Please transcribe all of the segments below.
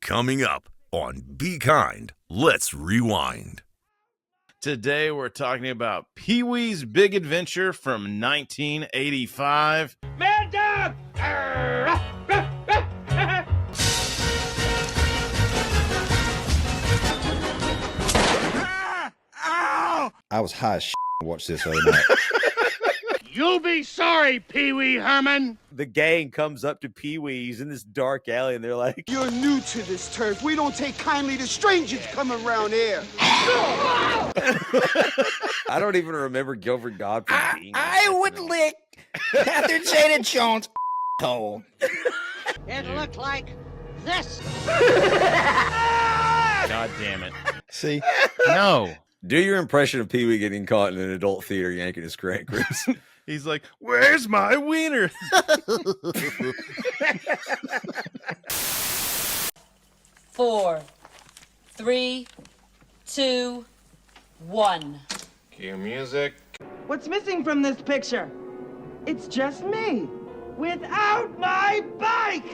Coming up on Be Kind, Let's Rewind. Today we're talking about Pee-wee's Big Adventure from 1985. Mad Dog! I was high as shit to watch this other night. You'll be sorry, Pee-wee Herman. The gang comes up to Pee-wee's in this dark alley, and they're like, "You're new to this turf. We don't take kindly to strangers coming around here." I don't even remember Gilbert Godfrey being I would lick Catherine Zeta-Jones' hole. It looked like this. God damn it. See? No. Do your impression of Pee-wee getting caught in an adult theater yanking his crank, Chris. He's like, where's my wiener? 4, 3, 2, 1. Cue music. What's missing from this picture? It's just me, without my bike!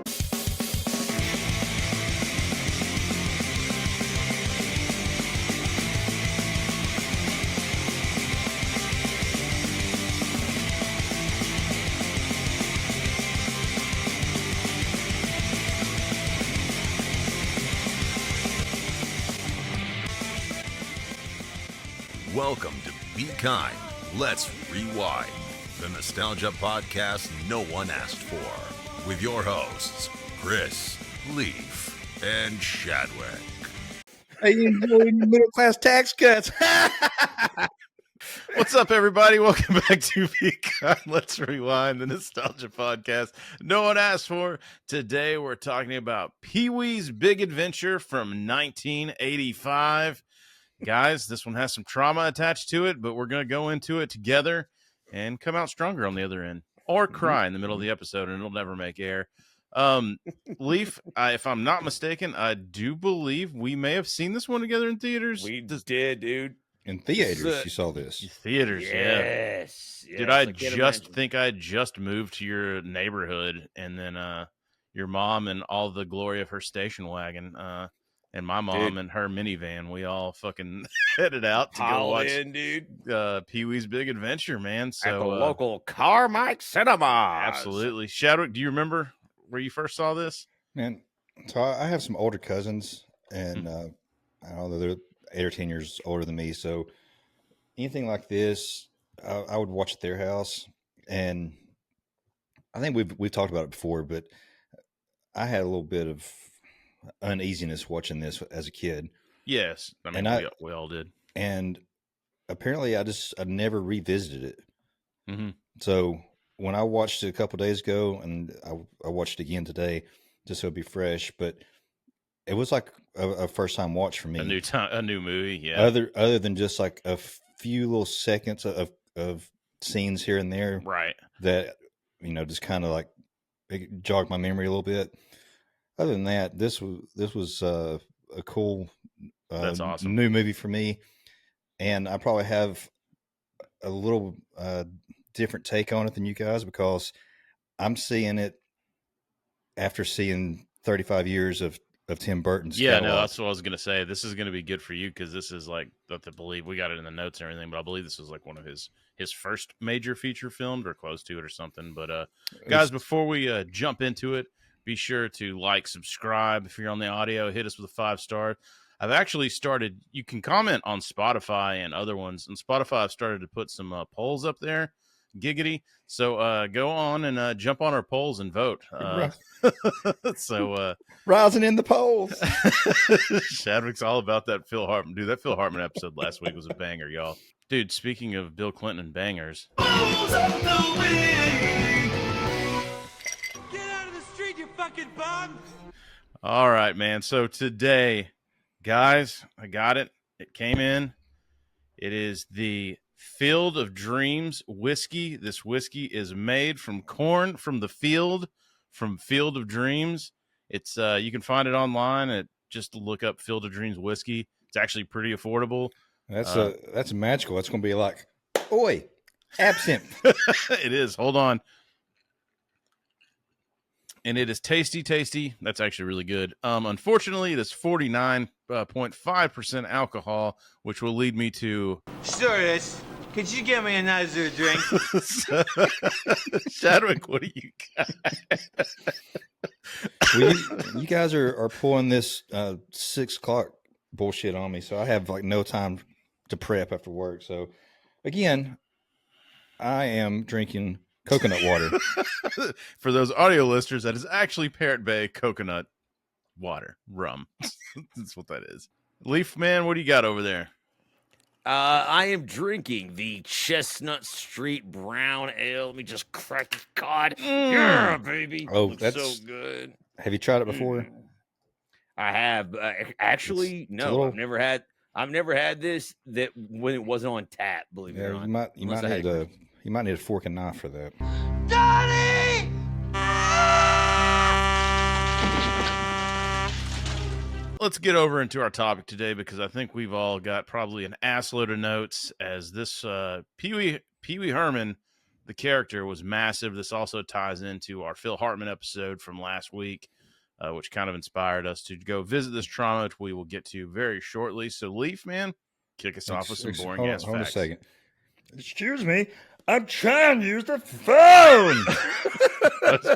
Welcome to Be Kind, Let's Rewind, the nostalgia podcast no one asked for, with your hosts, Chris, Leaf, and Chadwick. Hey, you enjoying your middle class tax cuts? What's up, everybody? Welcome back to Be Kind, Let's Rewind, the nostalgia podcast no one asked for. Today we're talking about Pee-wee's Big Adventure from 1985. Guys, this one has some trauma attached to it, but we're going to go into it together and come out stronger on the other end, or cry in the middle of the episode, and it'll never make air. Leaf, if I'm not mistaken, I do believe we may have seen this one together in theaters. We just did, dude. In theaters, you saw this. Theaters, Yes. Did I just think I just moved to your neighborhood, and then your mom and all the glory of her station wagon, and my mom and her minivan, we all fucking headed out to go watch Pee-wee's Big Adventure, man. So at the local Carmike Cinema. Absolutely. Chadwick, do you remember where you first saw this? Man, so I have some older cousins, and I don't know, they're 8 or 10 years older than me. So anything like this, I would watch at their house. And I think we've talked about it before, but I had a little bit of uneasiness watching this as a kid. Yes. I mean, we all did. And apparently I never revisited it. Mm-hmm. So when I watched it a couple days ago, and I watched it again today just so it'd be fresh, but it was like a first time watch for me. A new movie. Yeah. Other than just like a few little seconds of scenes here and there. Right. That, just kind of like it jogged my memory a little bit. Other than that, this was a cool That's awesome. new movie for me, and I probably have a little different take on it than you guys, because I'm seeing it after seeing 35 years of Tim Burton's catalog. No, that's what I was going to say. This is going to be good for you, because this is like, I believe we got it in the notes and everything, but I believe this was like one of his first major feature films, or close to it or something. But guys, before we jump into it, be sure to like, subscribe. If you're on the audio, hit us with a 5-star. I've actually started, you can comment on Spotify and other ones. On Spotify, I've started to put some polls up there. Giggity. So go on and jump on our polls and vote. So rising in the polls. Chadwick's all about that Phil Hartman. Dude, that Phil Hartman episode last week was a banger, y'all. Dude, speaking of Bill Clinton and bangers. Balls on the wing. Get out of the street, you fucking bum. All right, man. So today, guys, I got it. It came in. It is the Field of Dreams whiskey. This whiskey is made from corn from the field, from Field of Dreams. It's you can find it online at just look up Field of Dreams whiskey. It's actually pretty affordable. That's magical. It's going to be like, oi, absinthe. It is. Hold on. and it is tasty. That's actually really good. Unfortunately, it is 49.5% alcohol, which will lead me to Stewardess, could you get me another drink? Chadwick. What do you got? Well, you guys are pulling this 6 o'clock bullshit on me, so I have like no time to prep after work. So again, I am drinking coconut water. For those audio listeners, that is actually Parrot Bay coconut water rum. That's what that is. Leaf man, what do you got over there? I am drinking the Chestnut Street Brown Ale. Let me just crack the cod. Yeah, baby. Oh, Looks that's so good. Have you tried it before? I have. Actually, no. it's a I've never had this that when it wasn't on tap. Believe it or not. You might need a fork and knife for that. Daddy! Let's get over into our topic today, because I think we've all got probably an assload of notes, as this Pee-wee Herman, the character, was massive. This also ties into our Phil Hartman episode from last week, which kind of inspired us to go visit this trauma, which we will get to very shortly. So, Leaf, man, kick us off with some boring ass Hold on a facts. second. Excuse me, I'm trying to use the phone. That's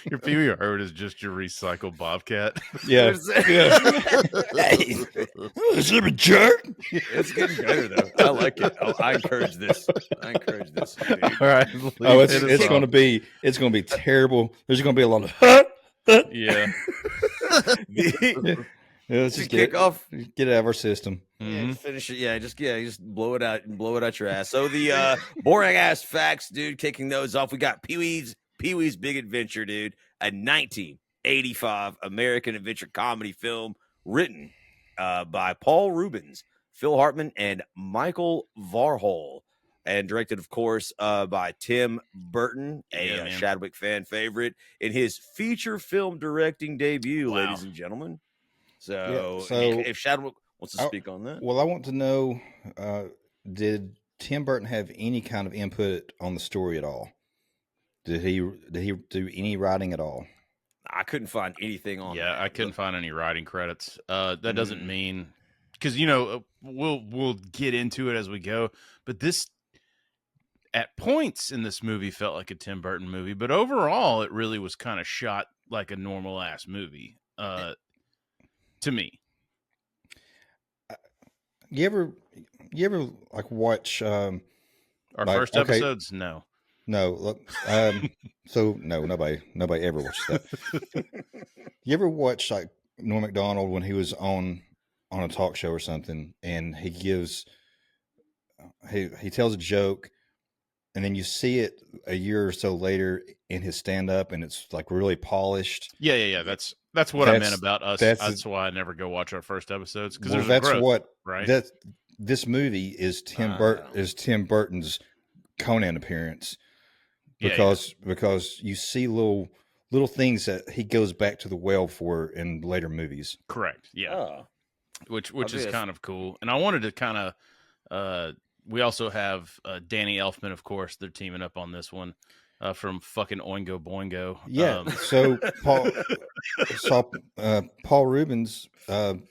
your Pee-wee Herman is just your recycled bobcat. Yeah. Hey, is it a jerk? It's getting better though. I like it. I encourage this. Dude. All right. Oh, it's going to be terrible. There's going to be a lot of Yeah. Let's just get it out of our system. Yeah, finish it. Just blow it out and blow it out your ass. So the boring ass facts, dude. Kicking those off, we got Pee-wee's Big Adventure, dude, a 1985 American adventure comedy film written by Paul Reubens, Phil Hartman, and Michael Varhol, and directed, of course, by Tim Burton, a Chadwick fan favorite, in his feature film directing debut, ladies and gentlemen. So if Chadwick wants to speak on that. Well, I want to know, did Tim Burton have any kind of input on the story at all? Did he do any writing at all? I couldn't find anything on that. Yeah, I couldn't find any writing credits. That doesn't mean, because we'll get into it as we go, but this at points in this movie felt like a Tim Burton movie, but overall it really was kind of shot like a normal ass movie. To me. You ever like watch our first episodes? No. Look, so no, nobody ever watched that. You ever watch like Norm Macdonald when he was on a talk show or something, and he tells a joke, and then you see it a year or so later in his stand up, and it's like really polished. Yeah. That's what I meant about us. That's why I never go watch our first episodes, because this movie is Tim Burton's Conan appearance, because you see little things that he goes back to the well for in later movies. Correct. Yeah. Which is kind of cool. And I wanted to kind of we also have Danny Elfman, of course. They're teaming up on this one. From fucking Oingo Boingo. Yeah. So Paul Reubens kind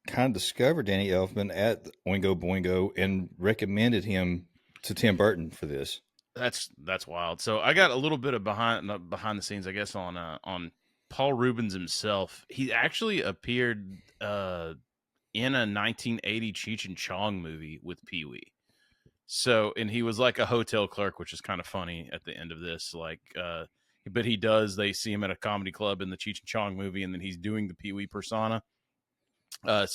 of discovered Danny Elfman at Oingo Boingo and recommended him to Tim Burton for this. That's wild. So I got a little bit of behind the scenes, I guess, on Paul Reubens himself. He actually appeared in a 1980 Cheech and Chong movie with Pee-wee. So, and he was like a hotel clerk, which is kind of funny at the end of this. Like, but they see him at a comedy club in the Cheech and Chong movie, and then he's doing the Pee-wee persona. That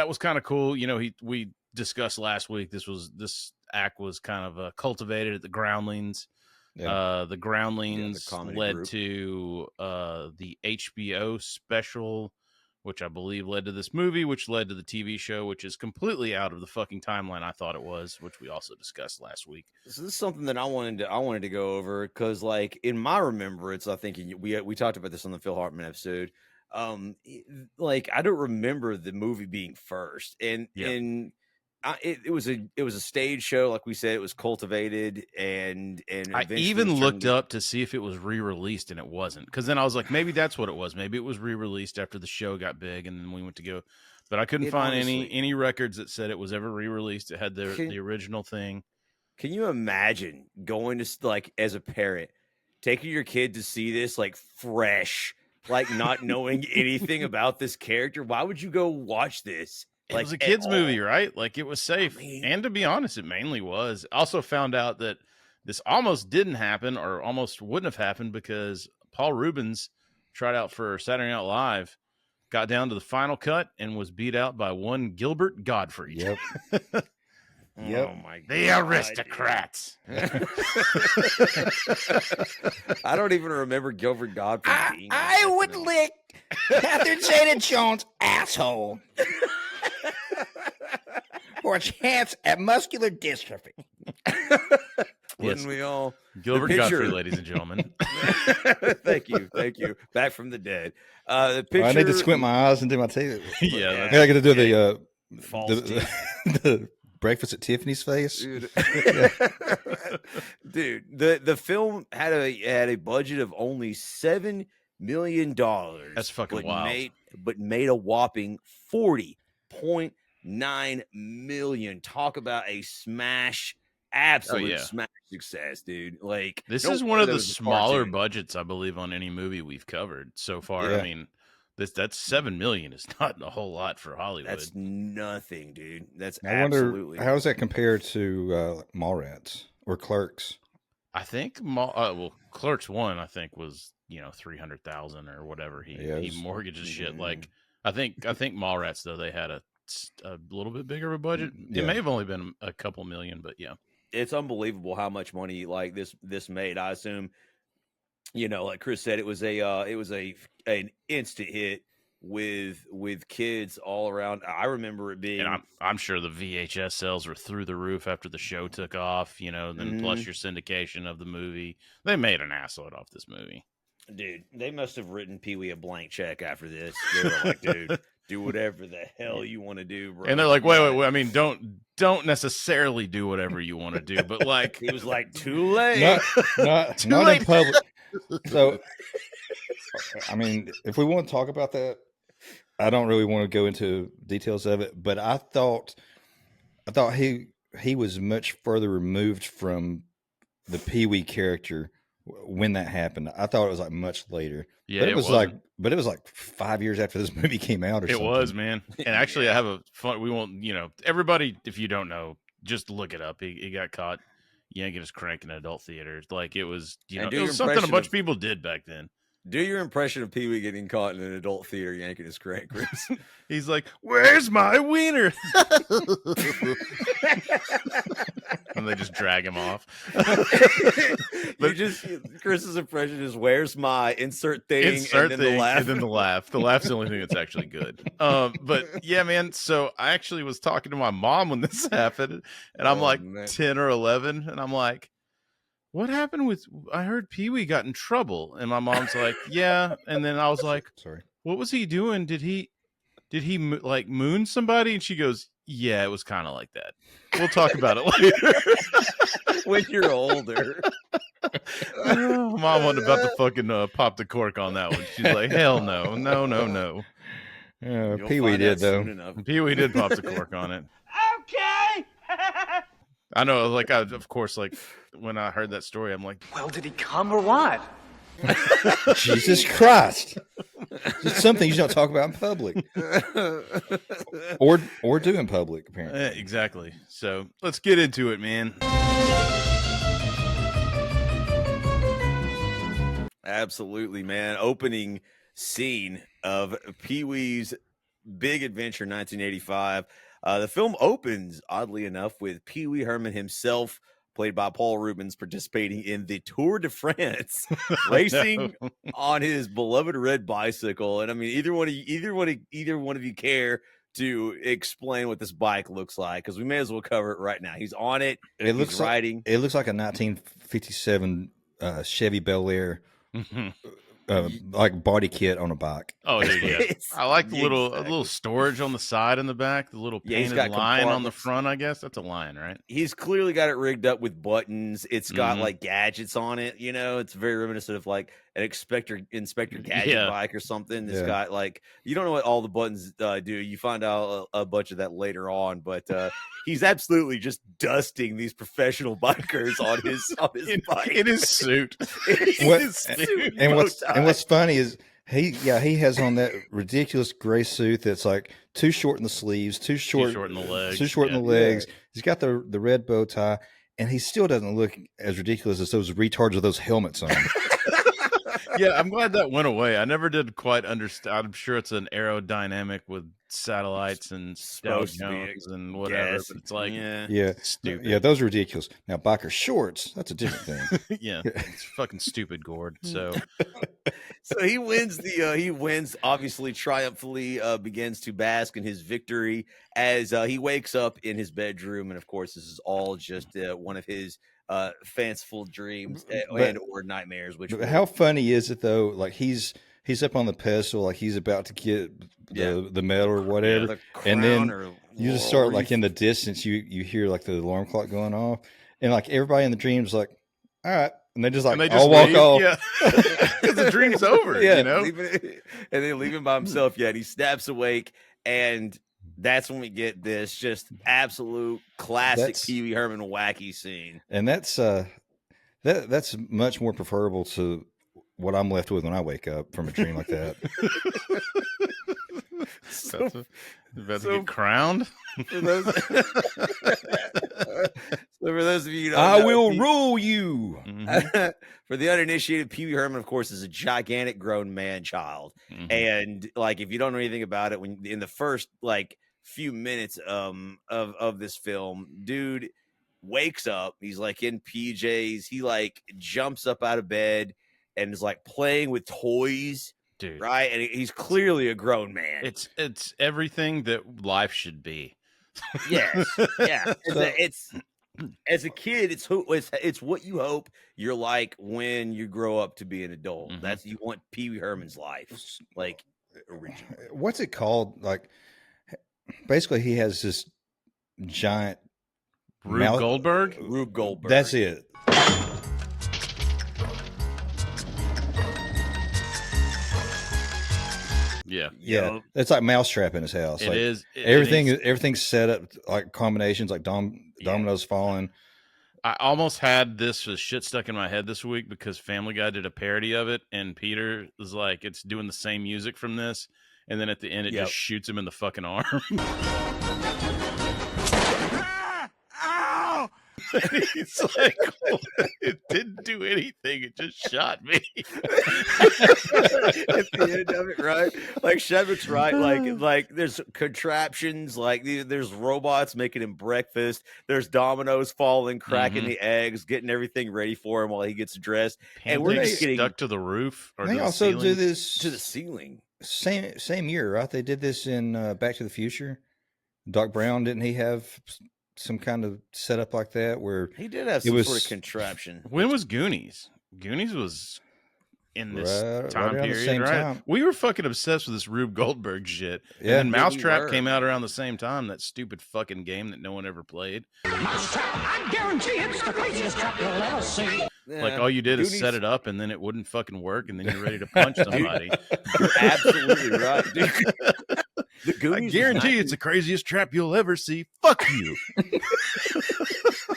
was kind of cool. We discussed last week, this act was kind of cultivated at the Groundlings. Yeah. The Groundlings led group to the HBO special, which I believe led to this movie, which led to the TV show, which is completely out of the fucking timeline I thought it was, which we also discussed last week. So this is something that I wanted to go over, because, like, in my remembrance, I think we talked about this on the Phil Hartman episode. Like, I don't remember the movie being first, and it was a stage show, like we said. It was cultivated, and I even looked up to see if it was re-released, and it wasn't. Because then I was like, maybe that's what it was. Maybe it was re-released after the show got big, and then we went to go. But I couldn't find any records that said it was ever re-released. It had the original thing. Can you imagine going to, like, as a parent, taking your kid to see this, like, fresh, like, not knowing anything about this character? Why would you go watch this? It was a kid's movie, right? Like, it was safe. And to be honest, it mainly was. Also found out that this almost didn't happen, or almost wouldn't have happened, because Paul Reubens tried out for Saturday Night Live, got down to the final cut, and was beat out by one Gilbert Gottfried. Yep. Yep. Oh my God. The aristocrats. I don't even remember Gilbert Gottfried being. I would lick Catherine Zeta-Jones' asshole for a chance at muscular dystrophy. Wouldn't we all? Gilbert Gottfried, ladies and gentlemen. Thank you. Back from the dead. The picture. I need to squint my eyes and do my teeth. Yeah, I got to do the breakfast at Tiffany's face. Dude. Dude, the film had a budget of only $7 million. That's fucking wild. But made a whopping $40.9 million. Talk about a smash, absolute smash success, dude. Like, this is one of the smaller budgets, I believe, on any movie we've covered so far. Yeah. I mean, that's $7 million is not a whole lot for Hollywood. That's nothing, dude. That's I wonder absolutely. how does that compare to Mallrats or Clerks? I think Clerks 1, I think, was 300,000 or whatever he mortgages shit. Like, I think Mallrats, though, they had a little bit bigger of a budget. It may have only been a couple million, but yeah, it's unbelievable how much money like this made. I assume, like Chris said, it was an instant hit with kids all around. I remember it being. And I'm sure the VHS sales were through the roof after the show took off. Then plus your syndication of the movie, they made an assload off this movie. Dude, they must have written Pee-wee a blank check after this. They were like, dude, do whatever the hell you want to do, bro. And they're like, wait. I mean, don't necessarily do whatever you want to do, but like, he was like, too late. Not in public. So, I mean, if we want to talk about that, I don't really want to go into details of it, but I thought he was much further removed from the Pee-wee character when that happened. I thought it was like much later. Yeah, but it was like 5 years after this movie came out or something. It was, man. And actually, I have a fun. We won't, everybody, if you don't know, just look it up. He got caught yanking his crank in adult theaters. Like, it was, it was something a bunch of people did back then. Do your impression of Pee-wee getting caught in an adult theater yanking his crank, Chris. He's like, "Where's my wiener?" And they just drag him off. Chris's impression is, "Where's my insert thing?" Insert and then thing, the laugh. and then the laugh. The laugh's the only thing that's actually good. But yeah, man. So I actually was talking to my mom when this happened, and I'm like 10 or 11, and I'm like, what happened with, I heard Pee-wee got in trouble. And my mom's like, yeah. And then I was like, sorry, what was he doing? Did he like moon somebody? And she goes, yeah, it was kind of like that. We'll talk about it later. When you're older. Mom wasn't about to fucking pop the cork on that one. She's like, hell no. Pee-wee did, though. Pee-wee did pop the cork on it. Okay. I know, like, of course, like, when I heard that story, I'm like, Well, did he come or what? Jesus Christ. It's something you don't talk about in public. Or do in public, apparently. Exactly. So let's get into it, man. Absolutely, man. Opening scene of Pee-wee's Big Adventure 1985. The film opens, oddly enough, with Pee-wee Herman himself, played by Paul Reubens, participating in the Tour de France, racing on his beloved red bicycle. And I mean, either one of you care to explain what this bike looks like? Because we may as well cover it right now. He's on it. It looks like a 1957 Chevy Bel Air like body kit on a bike. Oh, dude, yeah. It's- I like the little a exactly. little storage on the side and the back, the little Yeah, he's painted got lion on the compartments. front. I guess that's a lion, right? He's clearly got it rigged up with buttons. It's got Mhm. like gadgets on it. You know, it's very reminiscent of like an Inspector Gadget Yeah. bike or something. It's Yeah. got like you don't know what all the buttons do. You find out a bunch of that later on, but he's absolutely just dusting these professional bikers on his bike. In his suit. What- His suit. And what's funny is he has on that ridiculous gray suit that's like too short in the sleeves, too short in the legs. too short yeah. in the legs. He's got the red bow tie, and he still doesn't look as ridiculous as those retards with those helmets on. Yeah, I'm glad that went away. I never did quite understand. I'm sure it's an aerodynamic with satellites and Dow Supposed to be, Jones and whatever. Yes. But it's like, yeah. Yeah, stupid. yeah, those are ridiculous. Now biker shorts, that's a different thing. Yeah, it's fucking stupid, Gord. So So he wins he wins, obviously triumphantly begins to bask in his victory as he wakes up in his bedroom. And of course, this is all just one of his fanciful dreams and or nightmares. Which But how funny is it though? Like he's up on the pedestal, like he's about to get the medal or whatever, the and then crown or you just laurel start like wreath. in the distance, you hear like the alarm clock going off, and like everybody in the dream's like, all right, and they just like and they all walk leave. off. Yeah, because the dream's over. Yeah. You know. And they leave him by himself. Yet he snaps awake, and that's when we get this just absolute classic That's- Pee-wee Herman wacky scene. And that's that's much more preferable to what I'm left with when I wake up from a dream like that. About to get crowned. For those, so for those of you, who don't I know, will Pee- rule you. Mhm. For the uninitiated, Pee-wee Herman, of course, is a gigantic grown man child, Mhm. and like if you don't know anything about it, when in the first like few minutes of this film, dude wakes up, he's like in PJs, he like jumps up out of bed and is like playing with toys, Dude, right? And he's clearly a grown man. it's everything that life should be. Yes, yeah. So- It's as a kid, it's what you hope you're like when you grow up to be an adult. Mhm. That's you want Pee-wee Herman's life, like original. What's it called? Like, basically, he has this giant Rube mouth- Goldberg. Rube Goldberg. That's it. Yeah, Yeah, it's like mousetrap in his house. it like, is. Everything's set up like combinations, like dominoes falling. I almost had this shit stuck in my head this week because Family Guy did a parody of it, and Peter was like, "It's doing the same music from this," and then at the end, it Yep. just shoots him in the fucking arm. Ow! He's like, "It didn't do anything; it just shot me." At the end of it, right? Like Shevit's right. Like there's contraptions. Like there's robots making him breakfast. There's dominoes falling, cracking Mhm. the eggs, getting everything ready for him while he gets dressed. And we're Pancakes just getting stuck to the roof. Or They to the also do ceiling. this to the ceiling. same year, right? They did this in Back to the Future. Doc Brown, didn't he have some kind of setup like that where He did have It some was- sort of contraption. When was Goonies? Goonies was in this Right time around the period, same right? time. We were fucking obsessed with this Rube Goldberg shit. Yeah. And then Yeah, we Mousetrap were. came out around the same time, that stupid fucking game that no one ever played. I guarantee it's the craziest trap you'll ever see. Like all you did is set Goonies- it up and then it wouldn't fucking work and then you're ready to punch somebody. You're absolutely right, dude. The I Goonies was guarantee it's the craziest trap you'll ever see. Fuck you.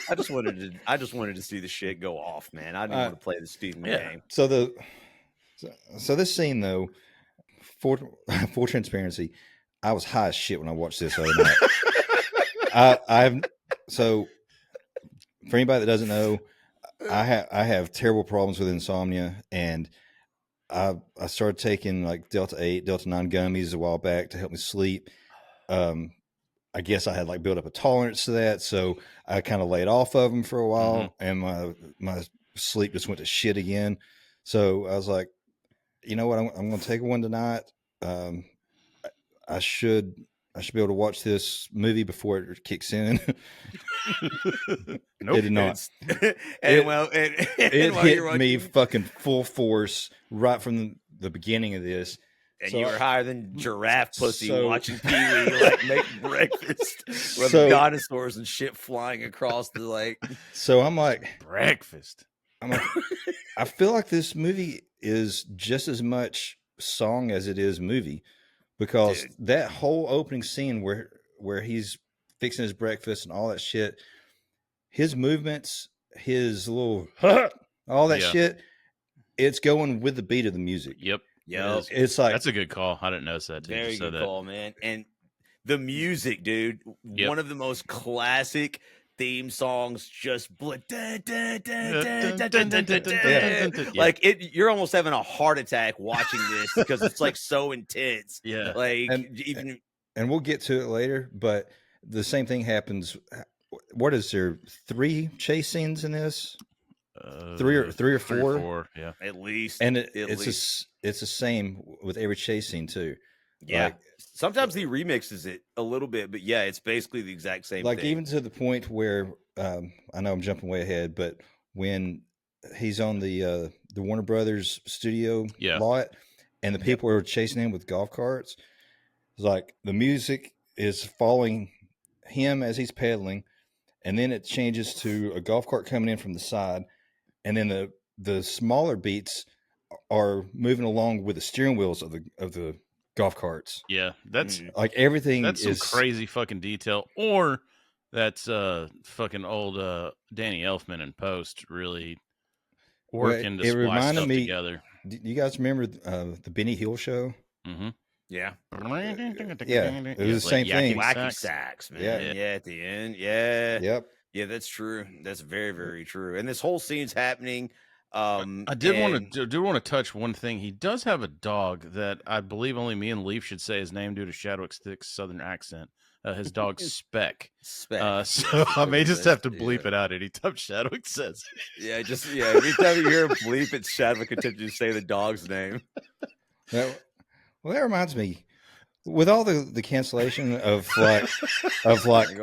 I just wanted to see the shit go off, man. I didn't want to play the Stephen yeah. game. so this scene though, for full transparency, I was high as shit when I watched this the other night. I've so for anybody that doesn't know, I have terrible problems with insomnia, and I started taking like Delta 8, Delta 9 gummies a while back to help me sleep. I guess I had like built up a tolerance to that, so I kind of laid off of them for a while, and my sleep just went to shit again. So I was like, you know what, I'm going to take one tonight. I should be able to watch this movie before it kicks in. Nope. It did not. And It- well, and It while you're hit me watching- fucking full force right from the beginning of this. And So you were higher than giraffe pussy so- watching Pee-wee like make breakfast with So- dinosaurs and shit flying across the lake. So I'm like, Breakfast. I feel like this movie is just as much song as it is movie, because Dude. that whole opening scene where he's fixing his breakfast and all that shit, his movements, his little all that Yeah. shit, it's going with the beat of the music. Yep. Yo, It's like, That's a good call. I didn't notice that too. very So good that call, man. And the music, dude, Yep. one of the most classic theme songs. Just like it, you're almost having a heart attack watching this because it's like so intense. Yeah. Like And- even and we'll get to it later, but the same thing happens. What is there? 3 chase scenes in this? Three or four? Yeah. at least, And at least. it's the same with every chase scene too. Yeah. Like- Sometimes he remixes it a little bit, but yeah, it's basically the exact same Like thing. even to the point where I know I'm jumping way ahead, but when he's on the Warner Brothers studio Yeah. lot and the people are chasing him with golf carts, it's like the music is following him as he's pedaling, and then it changes to a golf cart coming in from the side, and then the smaller beats are moving along with the steering wheels of the golf carts. Yeah. That's Like everything that's some is crazy fucking detail. Or that's fucking old Danny Elfman in post really Well, working to it splice reminded stuff me- together. Do you guys remember the Benny Hill show? Mm-hmm. Yeah. It was the same thing. Wacky sax, man. Yeah. Yeah. At the end. Yeah. Yep. Yeah, that's true. That's very, very true. And this whole scene's happening. I did want to touch one thing. He does have a dog that I believe only me and Leaf should say his name due to Chadwick's thick Southern accent. His dog's Speck. Spec. So I may just have to bleep Yeah. it out anytime Chadwick says it. Yeah, every time you hear a bleep, it's Chadwick attempting to say the dog's name. Well, that reminds me, with all the cancellation of like Go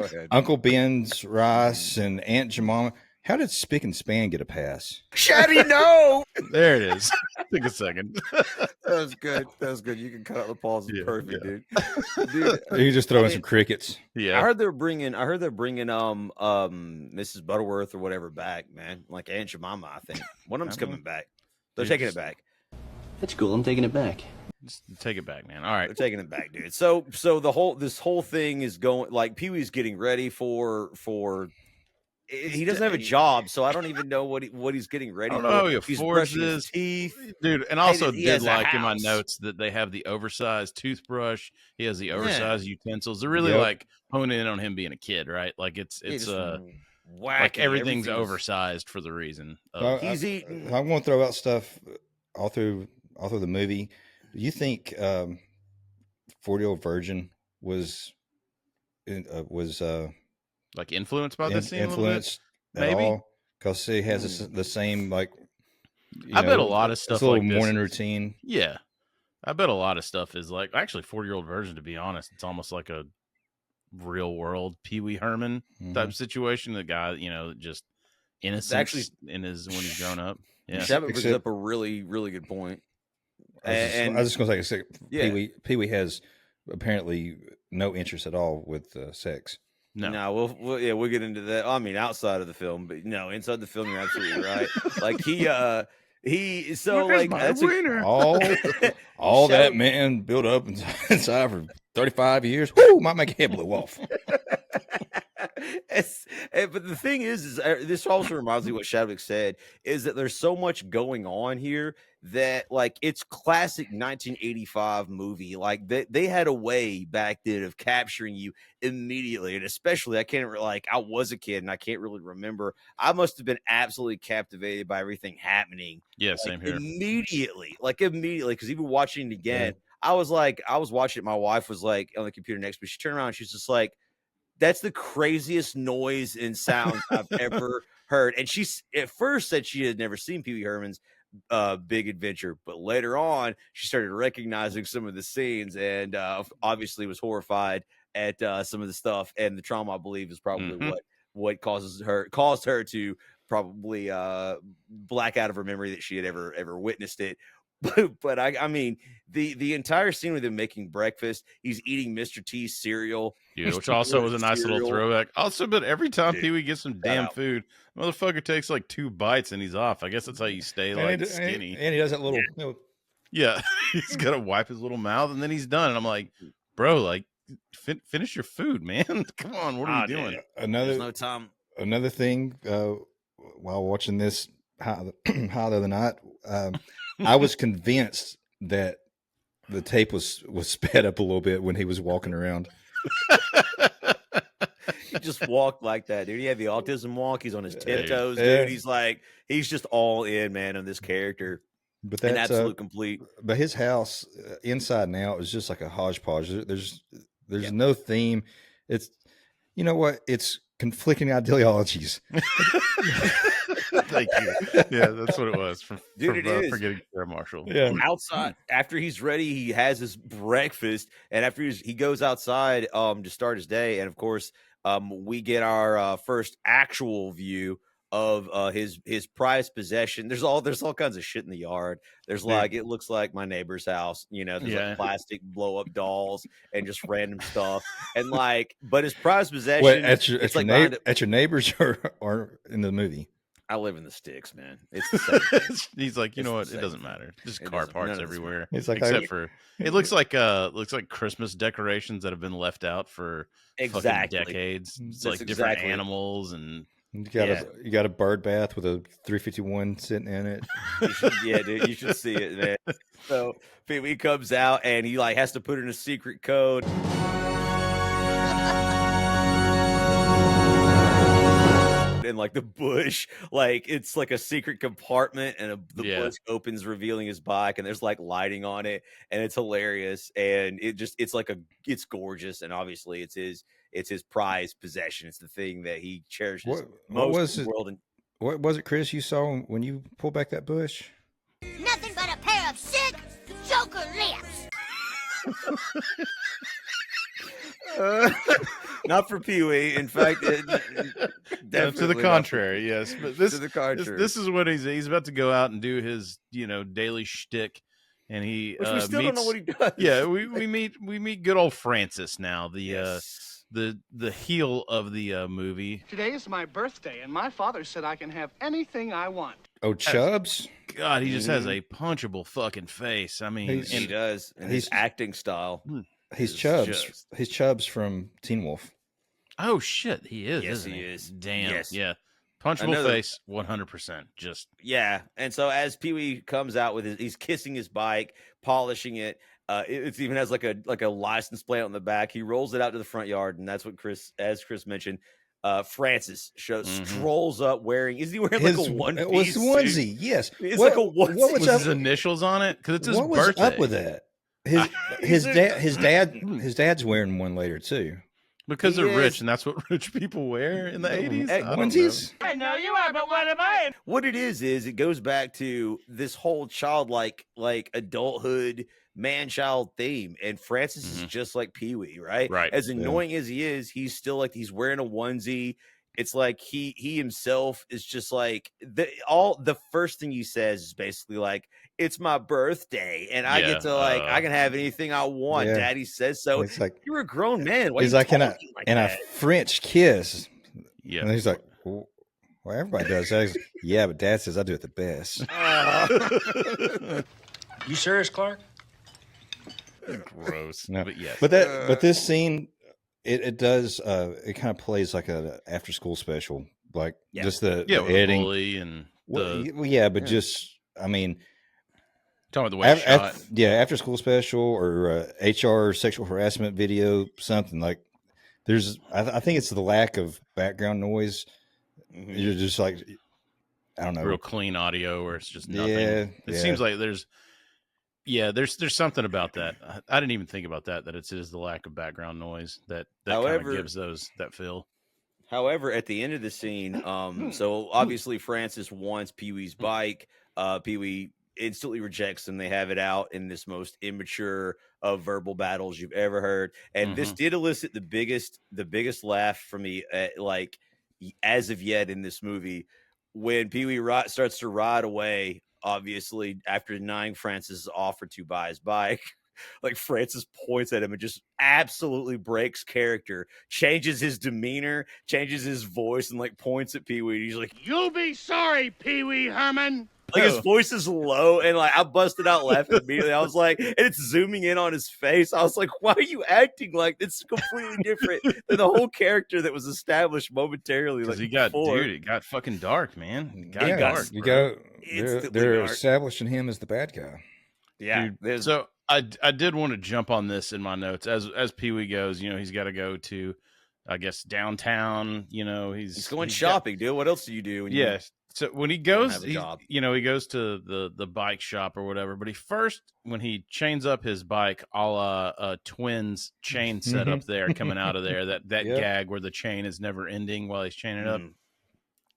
ahead. Uncle Ben's rice and Aunt Jemima, how did Spick and Span get a pass? Shabby, no. There it is. Take a second. That was good. That was good. You can cut out the pauses. Yeah, Perfect, yeah. dude. Dude, You just throw I in mean, some crickets. I Yeah. heard they're bringing Mrs. Butterworth or whatever back, man. Like Aunt Jemima, I think. One of them's coming back. They're Dude, taking it just- back. That's cool. I'm taking it back. Just take it back, man. All right. They're taking it back, dude. So this whole thing is going like Pee-wee's getting ready for he doesn't have a job, so I don't even know what he's getting ready I don't for. know how he He's affords brushing his this. teeth. Dude, and also he did has a like in my house. notes that they have the oversized toothbrush. He has the oversized utensils. They're really Yep. like honing in on him being a kid, right? Like it's Just like wacky. everything's Everything's- oversized for the reason. Well, Of, He's eating. I want to throw out stuff all through the movie. Do you think 40-Year-Old Virgin was like influenced by this scene a little bit? influenced at Maybe. all? Because he has the same like. I bet a lot of stuff It's a little like this morning is- routine. Yeah. I bet a lot of stuff is like actually 40-year-old version, to be honest. It's almost like a real world Pee-wee Herman type situation. The guy, just innocent actually- in his when he's grown up. Yeah. Shabbat brings Except- up a really, really good point. I was just going to say, Yeah. Pee-wee has apparently no interest at all with sex. No. No, we'll get into that. I mean, outside of the film, but no, inside the film, you're absolutely right. Like he so Where's like my that's a, wiener? All Show- that man built up inside for 35 years. Whoo, might make a head blow off. But the thing is this also reminds me what Chadwick said is that there's so much going on here that like it's classic 1985 movie. Like they had a way back then of capturing you immediately, and especially I was a kid and I can't really remember. I must have been absolutely captivated by everything happening. Yeah, same here. Immediately, because even watching it again, I was watching it. My wife was like on the computer next to me. She turned around and she's just like, that's the craziest noise and sound I've ever heard. And she at first said she had never seen Pee-wee Herman's Big Adventure, but later on she started recognizing some of the scenes and obviously was horrified at some of the stuff, and the trauma I believe is probably what caused her to probably black out of her memory that she had ever witnessed it. but I mean the entire scene with him making breakfast, he's eating Mr. T's cereal, Dude, which also was a nice little throwback. Also, but every time Pee-wee gets some damn food, motherfucker takes like 2 bites and he's off. I guess that's how you stay like skinny. And he does that little. Yeah, he's got to wipe his little mouth and then he's done. And I'm like, bro, like, finish your food, man. Come on, what are you doing? There's no time. Another thing, while watching this high the other night, I was convinced that the tape was sped up a little bit when he was walking around. He just walked like that, dude. He had the autism walk. He's on his tiptoes, dude. He's just all in, man, on this character. But that's an absolute complete. But his house, inside and out, is just like a hodgepodge. There's no theme. It's, you know what? It's conflicting ideologies. Thank you. Yeah, that's what it was. It is. Forgetting Sarah Marshall. Yeah. Outside, after he's ready, he has his breakfast, and after he goes outside to start his day, and of course, we get our first actual view of his prized possession. There's all kinds of shit in the yard. There's it looks like my neighbor's house. You know, there's like plastic blow up dolls and just random stuff. And but his prized possession. Wait, at your neighbors or in the movie? I live in the sticks, man. It's the same. He's like, you know what? It doesn't matter. Just car parts everywhere. It's like except for it looks like Christmas decorations that have been left out for fucking decades. It's like different animals and. You got a bird bath with a 351 sitting in it. Dude, you should see it, man. So Pee-wee comes out and he has to put in a secret code. In the bush, it's like a secret compartment, and the bush opens, revealing his bike, and there's lighting on it, and it's hilarious, and it's gorgeous, and obviously it's his prized possession. It's the thing that he cherishes most in the world. What was it, Chris, you saw when you pulled back that bush? Nothing but a pair of sick Joker lips. Not for Pee-wee. In fact, to the contrary, yes. But this is what he's about to go out and do his daily shtick, and which we still don't know what he does. Yeah, we meet good old Francis now, the heel of the movie. Today is my birthday, and my father said I can have anything I want. Oh, Chubbs! God, he just has a punchable fucking face. I mean, he does, and his acting style. He's Chubbs. He's Chubbs from Teen Wolf. Oh shit, he is. Yes, isn't he he is. Damn. Yes. Yeah. Punchable face, 100%. Just And so as Pee-wee comes out with he's kissing his bike, polishing it. It even has like a license plate on the back. He rolls it out to the front yard, and that's what Chris mentioned. Francis strolls up wearing. Is he wearing like a one piece? It was onesie. Yes. It's like a onesie. What was his initials on it? Because it's his birthday. What was up with that? His dad's wearing one later too. Because they're rich, and that's what rich people wear in the 80s. Onesies. I know you are, but what am I? What it is it goes back to this whole childlike, adulthood, man-child theme, and Francis is just like Pee-wee, right? Right. As annoying as he is, he's still he's wearing a onesie. It's like he himself is just the first thing he says is basically it's my birthday and I get to I can have anything I want. Yeah. Daddy says so. It's you're a grown man. Why he's are you like, and a French kiss. Yeah. And he's like, well, everybody does that. He's like, yeah, but Dad says I do it the best. You serious, Clark? Gross. No. But yes. But this scene, it does it kind of plays like a after school special, just the editing bully and just I mean, talking about the way it's shot. After school special or HR sexual harassment video, something there's I think it's the lack of background noise. You're just I don't know, real clean audio where it's just nothing. It seems like there's something about that. I didn't even think about that it is the lack of background noise that kind of gives that feel. However, at the end of the scene, so obviously Francis wants Pee-wee's bike. Pee-wee instantly rejects them. They have it out in this most immature of verbal battles you've ever heard, and this did elicit the biggest laugh from me, as of yet in this movie, when Pee-wee starts to ride away obviously, after denying Francis' offer to buy his bike, like Francis points at him and just absolutely breaks character, changes his demeanor, changes his voice, and like points at Pee-wee. He's like, You'll be sorry, Pee-wee Herman. like his voice is low, and like I busted out laughing immediately. I was like, and it's zooming in on his face. I was like, why are you acting like it's completely different than the whole character that was established momentarily? Like it got fucking dark, man. It got dark. You got they're establishing him as the bad guy. Yeah. Dude, so I did want to jump on this in my notes as Pee-wee goes. You know, he's got to go to, I guess, downtown. You know, he's going shopping, dude. What else do you do? So when he goes, he goes to the bike shop or whatever. But when he chains up his bike, a la twins chain set up there coming out of there. That gag where the chain is never ending while he's chaining up.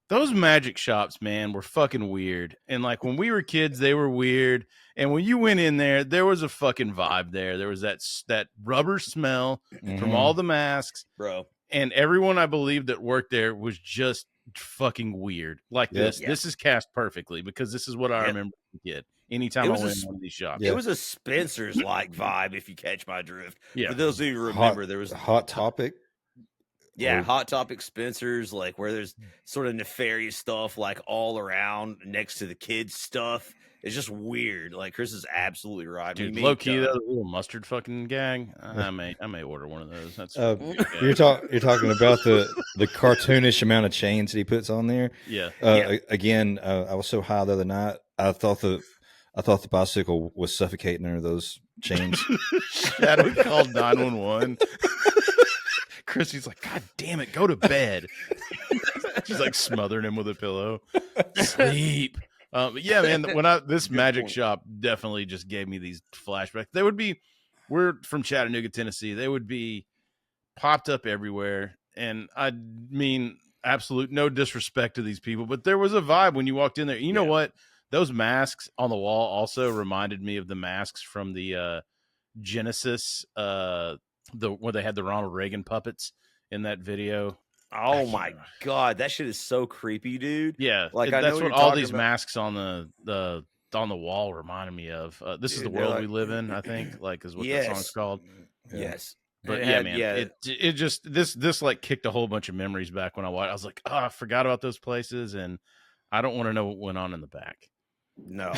Those magic shops, man, were fucking weird. And like when we were kids, they were weird. And when you went in there was a fucking vibe there. There was that rubber smell from all the masks, bro. And everyone I believe that worked there was just fucking weird. Like this. This is cast perfectly because this is what I remember as a kid. Anytime I went in one of these shops. It was a Spencer's like vibe, if you catch my drift. Yeah. For those of you who remember, there was Hot Topic. Yeah, Hot Topic Spencer's, like where there's sort of nefarious stuff like all around next to the kids' stuff. It's just weird. Like Chris is absolutely right. Dude, low key, that little mustard fucking gag. I may order one of those. That's you're talking about the cartoonish amount of chains that he puts on there. Yeah. Again, I was so high the other night. I thought the bicycle was suffocating under those chains. Shadow called 911. Chrissy's like, God damn it, go to bed. She's like smothering him with a pillow. Sleep. But yeah, man, this magic shop definitely just gave me these flashbacks. We're from Chattanooga, Tennessee. They would be popped up everywhere. And I mean, absolute no disrespect to these people, but there was a vibe when you walked in there. You know what? Those masks on the wall also reminded me of the masks from the Genesis, where they had the Ronald Reagan puppets in that video. Oh my god, that shit is so creepy, dude. Yeah, like that's what all these masks on the wall reminded me of. This is the world we live in, I think. Like is what the song's called. Yes, but yeah, man, it just this like kicked a whole bunch of memories back when I watched. I was like, I forgot about those places, and I don't want to know what went on in the back. No.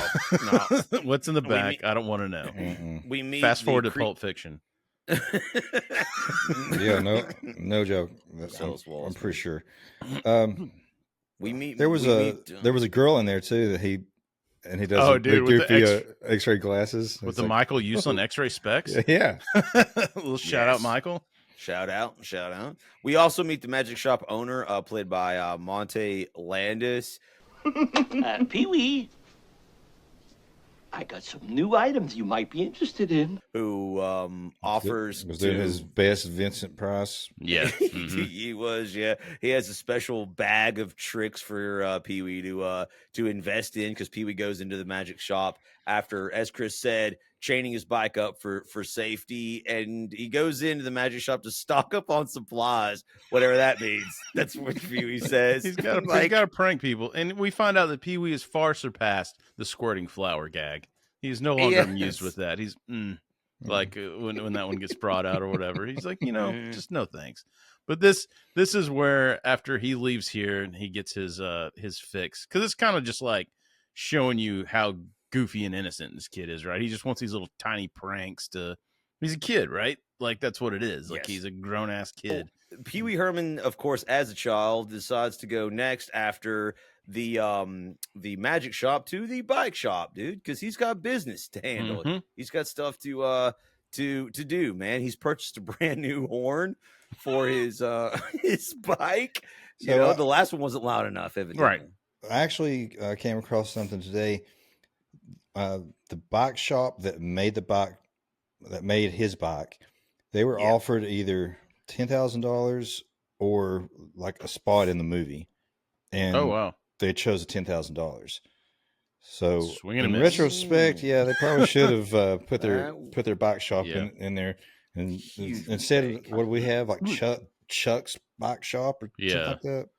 What's in the back? I don't want to know. We meet fast forward to Pulp Fiction. Yeah, no joke. I'm pretty sure. We meet. There was a girl in there too that he does with goofy X-ray glasses with the like, Michael Uslan X-ray specs. Yeah, a little shout out, Michael. Shout out. We also meet the magic shop owner, played by Monte Landis. Pee-wee, I got some new items you might be interested in. Who offers was doing his best Vincent Price. Yeah. Mm-hmm. He was, yeah. He has a special bag of tricks for Pee-wee to invest in, because Pee-wee goes into the magic shop after, as Chris said, chaining his bike up for safety, and he goes into the magic shop to stock up on supplies, whatever that means. That's what Pee-wee says. He's got to prank people, and we find out that Pee-wee has far surpassed the squirting flour gag. He's no longer amused with that. He's like when that one gets brought out or whatever. He's like, just no thanks. But this is where after he leaves here and he gets his fix, because it's kind of just like showing you how goofy and innocent this kid is, right? He just wants these little tiny pranks he's a kid, right? Like that's what it is. Like he's a grown ass kid. Pee-wee Herman, of course, as a child, decides to go next after the magic shop to the bike shop, dude, because he's got business to handle. Mm-hmm. He's got stuff to do, man. He's purchased a brand new horn for his bike. So, the last one wasn't loud enough, evidently. Right. I actually came across something today. The bike shop that made his bike, they were offered either $10,000 or like a spot in the movie, and oh wow, they chose the $10,000. So swinging in retrospect, they probably should have put their bike shop in there, and instead of what do we have, like Chuck's bike shop or something like that.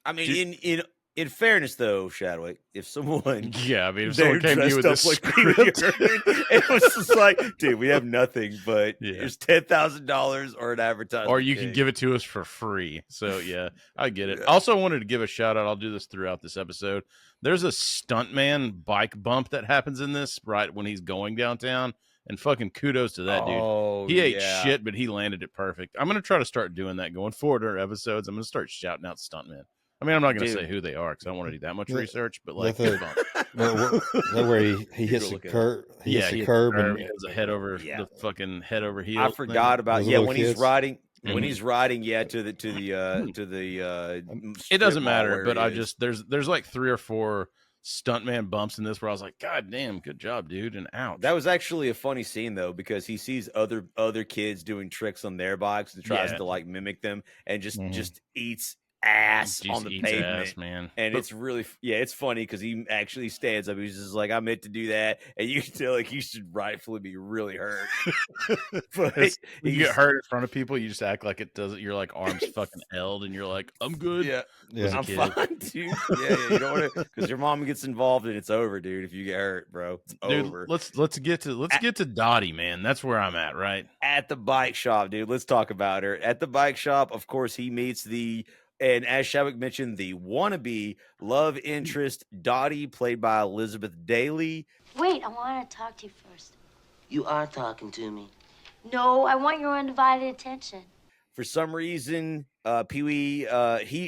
I mean, in In fairness, though, Shadwick, if someone Yeah, I mean, if someone came to you with this like script, it was just like, dude, we have nothing, but here's $10,000 or an advertisement, or you can give it to us for free. So yeah, I get it. Also, wanted to give a shout out. I'll do this throughout this episode. There's a stuntman bike bump that happens in this right when he's going downtown, and fucking kudos to that dude. He ate shit, but he landed it perfect. I'm gonna try to start doing that going forward in our episodes. I'm gonna start shouting out stuntmen. I mean, I'm not going to say who they are because I don't want to do that much research, but like, where he hits the curb, he hits the curb and he goes head over the fucking head over heel. I forgot about when he's riding. Mm-hmm. When he's riding, to the it doesn't matter, but I just there's like 3 or 4 stuntman bumps in this where I was like, God damn, good job, dude, and ouch. That was actually a funny scene though, because he sees other kids doing tricks on their bikes and tries to like mimic them and just eats ass on the pavement, man. And it's really it's funny because he actually stands up. He's just like, I meant to do that, and you can tell like he should rightfully be really hurt. But you get hurt in front of people, you just act like it doesn't. You're like arms fucking held, and you're like, I'm good. I'm fine, dude. You don't want to, because your mom gets involved and it's over, dude. If you get hurt, bro, it's over. Let's get to Dottie, man. That's where I'm at, right? At the bike shop, dude. Let's talk about her. At the bike shop, of course, he meets and as Shadwick mentioned, the wannabe love interest, Dottie, played by Elizabeth Daly. Wait, I want to talk to you first. You are talking to me. No, I want your undivided attention. For some reason, Pee-wee,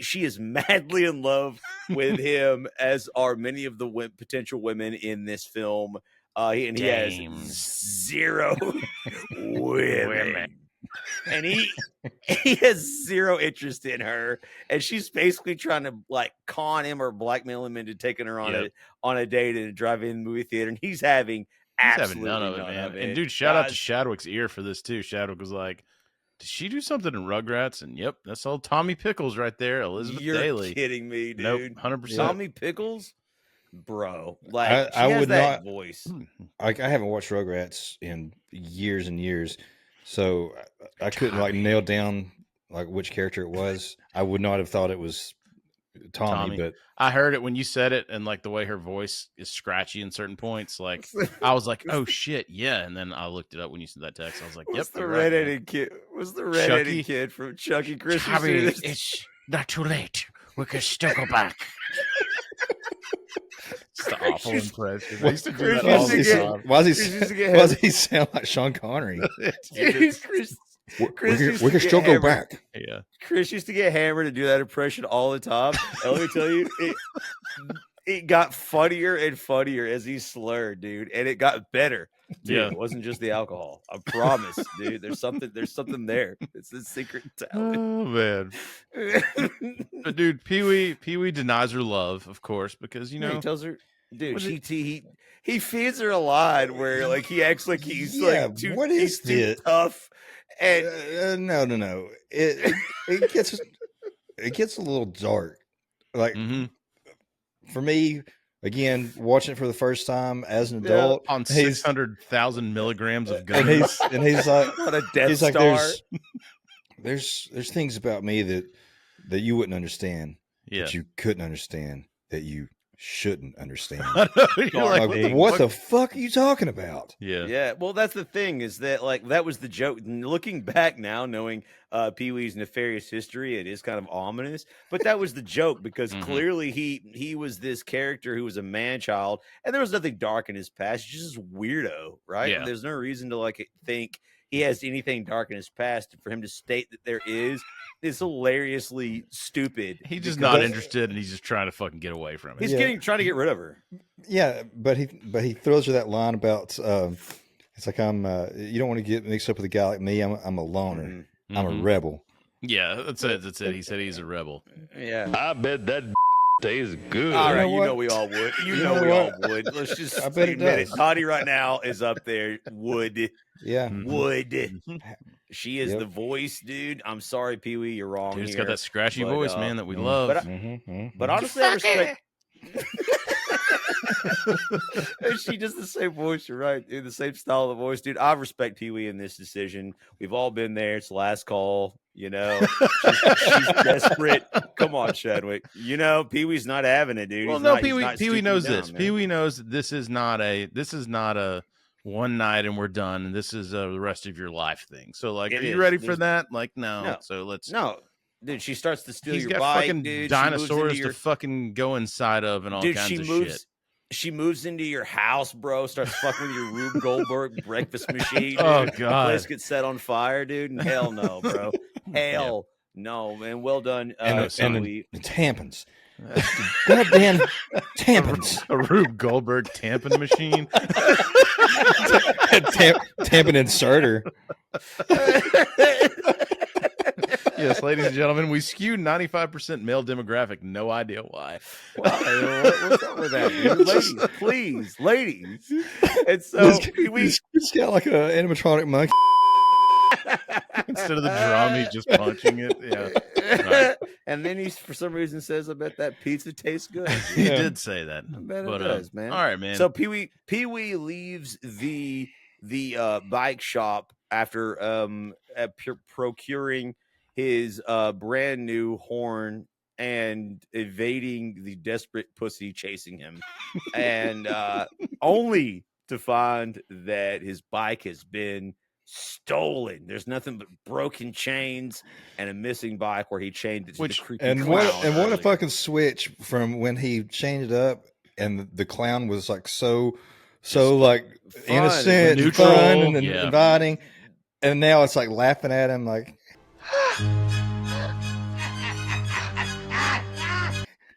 she is madly in love with him, as are many of the potential women in this film. He has 0 women. And he has 0 interest in her, and she's basically trying to like con him or blackmail him into taking her on a date and a drive-in movie theater, and he's having absolutely none of it, man. And dude, shout out to Shadwick's ear for this too. Shadwick was like, did she do something in Rugrats? And yep, that's old Tommy Pickles right there, Elizabeth Daly. You're kidding me, dude. Nope, 100%. Tommy Pickles, bro. Like I has would that not voice. I haven't watched Rugrats in years and years. So I couldn't like nail down like which character it was. I would not have thought it was Tommy, but I heard it when you said it, and like the way her voice is scratchy in certain points. Like I was like, oh shit, yeah. And then I looked it up when you sent that text. I was like, yep. What's the redheaded kid? Was the redheaded kid from Chucky? Chris, it's not too late. We can still go back. It's the awful impression. I used to do that all the time. Why does he sound like Sean Connery? We can still go back. Yeah. Chris used to get hammered to do that impression all the time. And let me tell you, it got funnier and funnier as he slurred, dude. And it got better. Dude, it wasn't just the alcohol. I promise, dude. There's something there. It's a secret talent. Oh man. But dude, Pee-wee denies her love, of course, because he tells her, dude, he feeds her a line where like he acts like he's like too, what is too tough. And no. It gets a little dark. Like for me, again, watching it for the first time as an adult on 600,000 milligrams of gum, and he's like, what a Death Star. Like, there's things about me that you wouldn't understand, that you couldn't understand, that you shouldn't understand. Like, what the fuck are you talking about? Yeah. Well, that's the thing, is that like that was the joke. Looking back now, knowing Pee-wee's nefarious history, it is kind of ominous. But that was the joke, because clearly he was this character who was a man child, and there was nothing dark in his past. He's just this weirdo, right? Yeah. There's no reason to like think he has anything dark in his past. For him to state that there is hilariously stupid. He's just not interested, and he's just trying to fucking get away from it. He's trying to get rid of her. Yeah, but he throws her that line about it's like, you don't want to get mixed up with a guy like me. I'm a loner. I'm a rebel. Yeah, that's it. He said he's a rebel. Yeah, I bet that tastes good. All right, you know we all would. You know we all would. Let's just admit it. Dottie right now is up there. Would. Yeah. Would. She is the voice, dude. I'm sorry, Pee-wee, you're wrong. Dude, here. She's got that scratchy voice, man, that we love. But honestly, I respect. And she does the same voice. You're right, dude. The same style of voice, dude. I respect Pee-wee in this decision. We've all been there. It's the last call. You know, she's desperate. Come on, Chadwick. You know, Pee-wee's not having it, dude. Well, He's no, not, he's not Pee-wee knows stooping this. down, man. Pee-wee knows this is not a one night and we're done. And this is the rest of your life thing. So, like, It are you is. ready for There's- that? Like, no. No. So let's. No, dude. She starts to steal He's your got bike, fucking dude. dinosaurs She moves to fucking go inside of and all kinds of shit. She moves into your house, bro. Starts fucking with your Rube Goldberg breakfast machine. Dude. Oh, The God. place gets set on fire, dude. And hell no, bro. Hell no, man. Well done. And Pee-wee. tampons. Goddamn tampons. A Rube Goldberg tampon machine. Tampon inserter. Yes, ladies and gentlemen, we skew 95% male demographic. No idea why. What's up with that, dude? Ladies, please, ladies. And so It's got like an animatronic monkey. Instead of the drum, he's just punching it. Yeah. Right. And then he, for some reason, says, "I bet that pizza tastes good." He did say that. I bet but, it does, man. All right, man. So Pee-wee leaves the bike shop after procuring his brand new horn and evading the desperate pussy chasing him, and only to find that his bike has been stolen. There's nothing but broken chains and a missing bike where he chained it to the creepy clown. What a fucking switch from when he changed it up and the clown was like so like fun, innocent, neutral, fun, and yeah. inviting, and now it's like laughing at him like.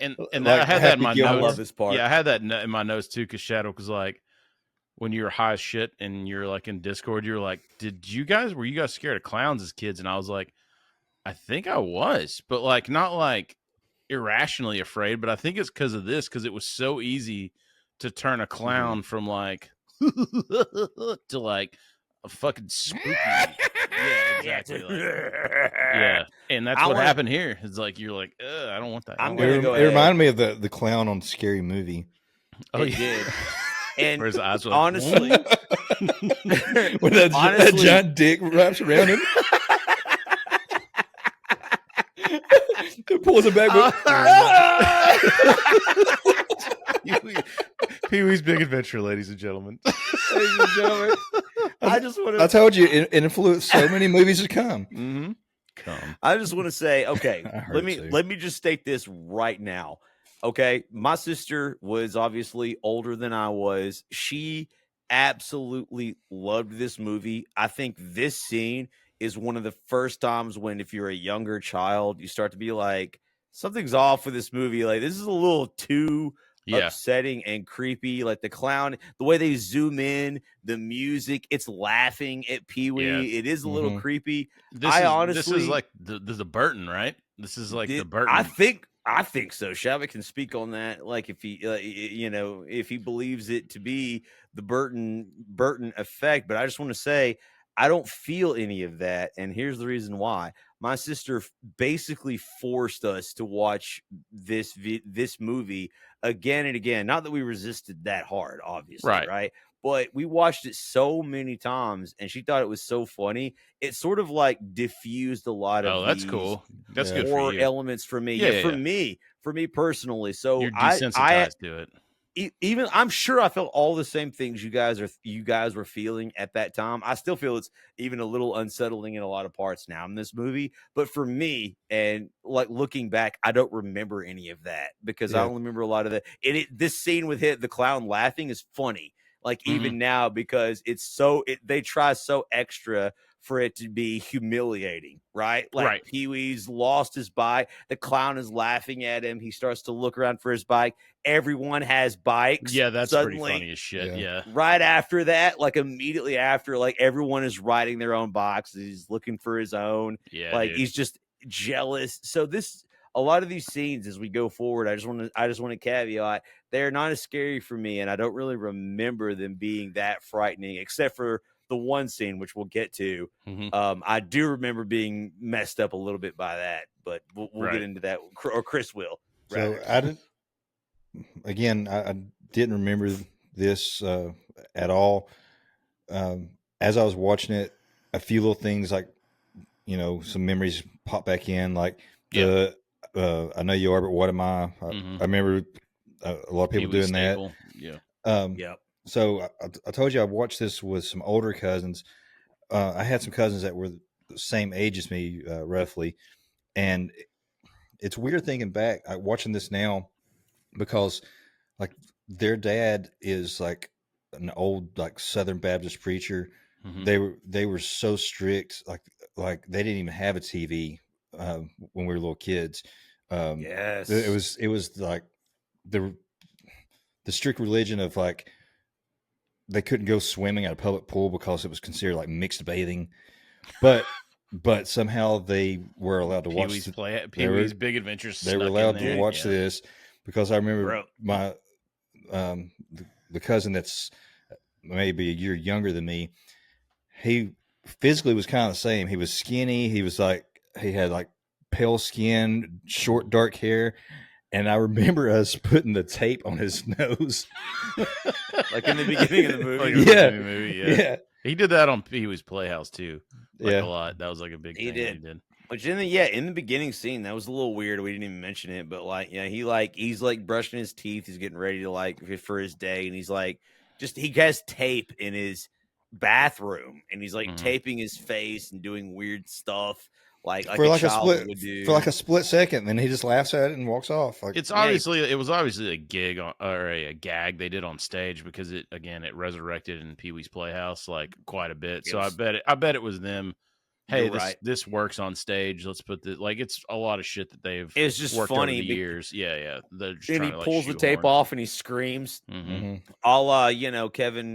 And Like I had that in my Happy Gilmore. notes. I love this part. Yeah, I had that in my notes too, because Shadow was like, when you were high as shit and you're like in Discord, you were like, were you guys scared of clowns as kids? And I was like, I think I was, but like not like irrationally afraid, but I think it's because of this, because it was so easy to turn a clown from like to like a fucking spooky. Yeah, exactly. Yeah, and that's what happened here. It's like you're like, I don't want that. It reminded me of the clown on Scary Movie. Oh, It did. And where's the eyes were like, honestly, When that giant dick wraps around him. It pulls it back. Pee-wee's Big Adventure, ladies and gentlemen. ladies and gentlemen, I just want to. I told you it influenced so many movies to come. Mm-hmm. I just want to say, okay, I heard let me just state this right now. Okay, my sister was obviously older than I was. She absolutely loved this movie. I think this scene is one of the first times when, if you're a younger child, you start to be like, something's off with this movie. Like, this is a little too upsetting and creepy. Like the clown, the way they zoom in, the music, it's laughing at Pee-wee. Yeah. It is a little creepy. This is like the Burton, right? This is like the Burton. I think so. Shabbat can speak on that. Like if he, if he believes it to be the Burton effect. But I just want to say, I don't feel any of that. And here's the reason why. My sister basically forced us to watch this movie again and again. Not that we resisted that hard, obviously, right? But we watched it so many times, and she thought it was so funny. It sort of like diffused a lot of that's cool. That's good for horror you. elements for me. For me personally. So you're desensitized to it. Even I'm sure I felt all the same things you guys were feeling at that time. I still feel it's even a little unsettling in a lot of parts now in this movie. But for me, and like looking back, I don't remember any of that because I don't remember a lot of that. This scene with the clown laughing is funny. Like even now, because they try so extra for it to be humiliating, right? Like Pee-wee's lost his bike. The clown is laughing at him. He starts to look around for his bike. Everyone has bikes. Yeah, that's suddenly, pretty funny as shit. Yeah. Right after that, like immediately after, like everyone is riding their own bikes. He's looking for his own. Yeah. Like dude. he's just jealous. So a lot of these scenes as we go forward, I just want to caveat, they're not as scary for me, and I don't really remember them being that frightening, except for the one scene, which we'll get to. I do remember being messed up a little bit by that, but we'll get into that, or Chris will. So I didn't remember this at all. As I was watching it, a few little things like, some memories pop back in, like the I Know You Are, but What Am I? I remember a lot of people Pee-wee doing staple. that. Yep. So I told you I watched this with some older cousins. I had some cousins that were the same age as me, roughly, and it's weird thinking back, watching this now, because like their dad is like an old like Southern Baptist preacher. They were so strict, like they didn't even have a TV when we were little kids. Yes, it was like the strict religion of like they couldn't go swimming at a public pool because it was considered like mixed bathing, but somehow they were allowed to watch Pee-wee's Big Adventures. They were allowed to watch this because I remember my the cousin that's maybe a year younger than me. He physically was kind of the same. He was skinny. He was like he had like pale skin, short dark hair. And I remember us putting the tape on his nose. Like in the beginning of the movie. Yeah. He did that on Pee-wee's Playhouse too. A lot. That was like a big thing he did. Which in the beginning scene, that was a little weird. We didn't even mention it, but he's like brushing his teeth. He's getting ready to for his day, and he's like he has tape in his bathroom, and he's like taping his face and doing weird stuff. Like for a split second, and then he just laughs at it and walks off. Like, it was obviously a gig or a gag they did on stage, because it resurrected in Pee-wee's Playhouse like quite a bit. So I bet it was them. Hey, this works on stage. Let's put this. Like, it's a lot of shit that they've. It's just worked funny over the years. Yeah. And he pulls the tape off and he screams. Kevin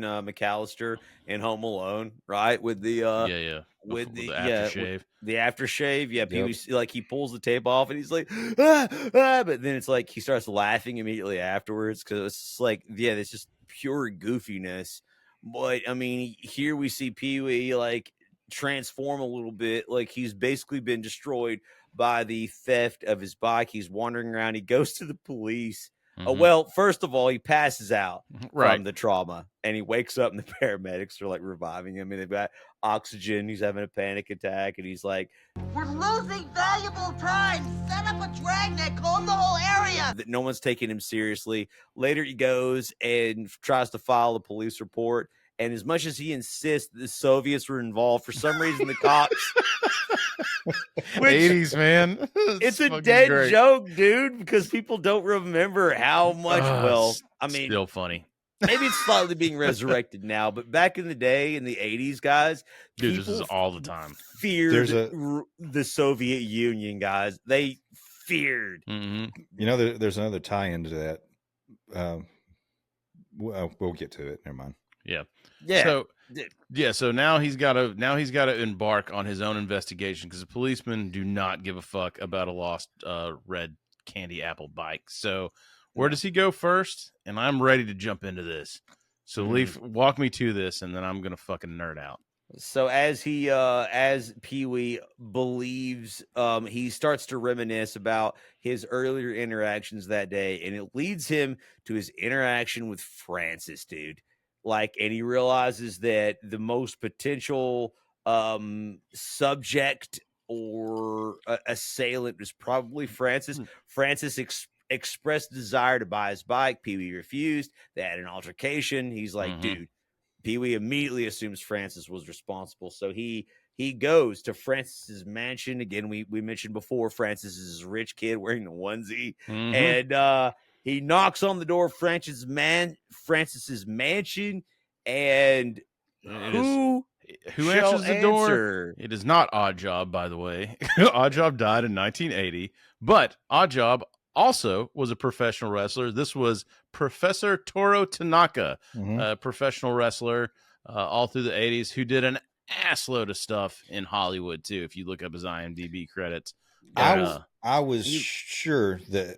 McAllister in Home Alone, right? With the with the aftershave. The aftershave, Pee-wee, like he pulls the tape off and he's like, but then it's like he starts laughing immediately afterwards, because it's like, it's just pure goofiness. But I mean, here we see Pee-wee like transform a little bit. Like he's basically been destroyed by the theft of his bike. He's wandering around. He goes to the police. Well, first of all, he passes out from the trauma, and he wakes up, and the paramedics are like reviving him, and they've got oxygen. He's having a panic attack, and he's like, "We're losing valuable time. Set up a dragnet, comb the whole area." No one's taking him seriously. Later, he goes and tries to file a police report, and as much as he insists that the Soviets were involved, for some reason, the cops. 80s, man. It's a dead joke, dude, because people don't remember how much. I mean, still funny. Maybe it's slightly being resurrected now, but back in the day, in the 80s, guys, dude, this is all the time. Feared the Soviet Union, guys. They feared. There's another tie-in to that. We'll get to it. Never mind. So now he's got to embark on his own investigation, because the policemen do not give a fuck about a lost red candy apple bike. So where does he go first? And I'm ready to jump into this. So Leaf, walk me to this, and then I'm gonna fucking nerd out. So as Pee-wee believes, he starts to reminisce about his earlier interactions that day, and it leads him to his interaction with Francis, dude. And he realizes that the most potential subject or assailant was probably Francis. Francis expressed desire to buy his bike. Pee-wee refused. They had an altercation. He's like, dude, Pee-wee immediately assumes Francis was responsible. So he goes to Francis's mansion. Again, we mentioned before, Francis is a rich kid wearing the onesie. And he knocks on the door of Francis's mansion, and who answers the door? It is not Oddjob, by the way. Oddjob died in 1980, but Oddjob also was a professional wrestler. This was Professor Toro Tanaka, a professional wrestler all through the 80s, who did an assload of stuff in Hollywood too. If you look up his IMDb credits, I was sure that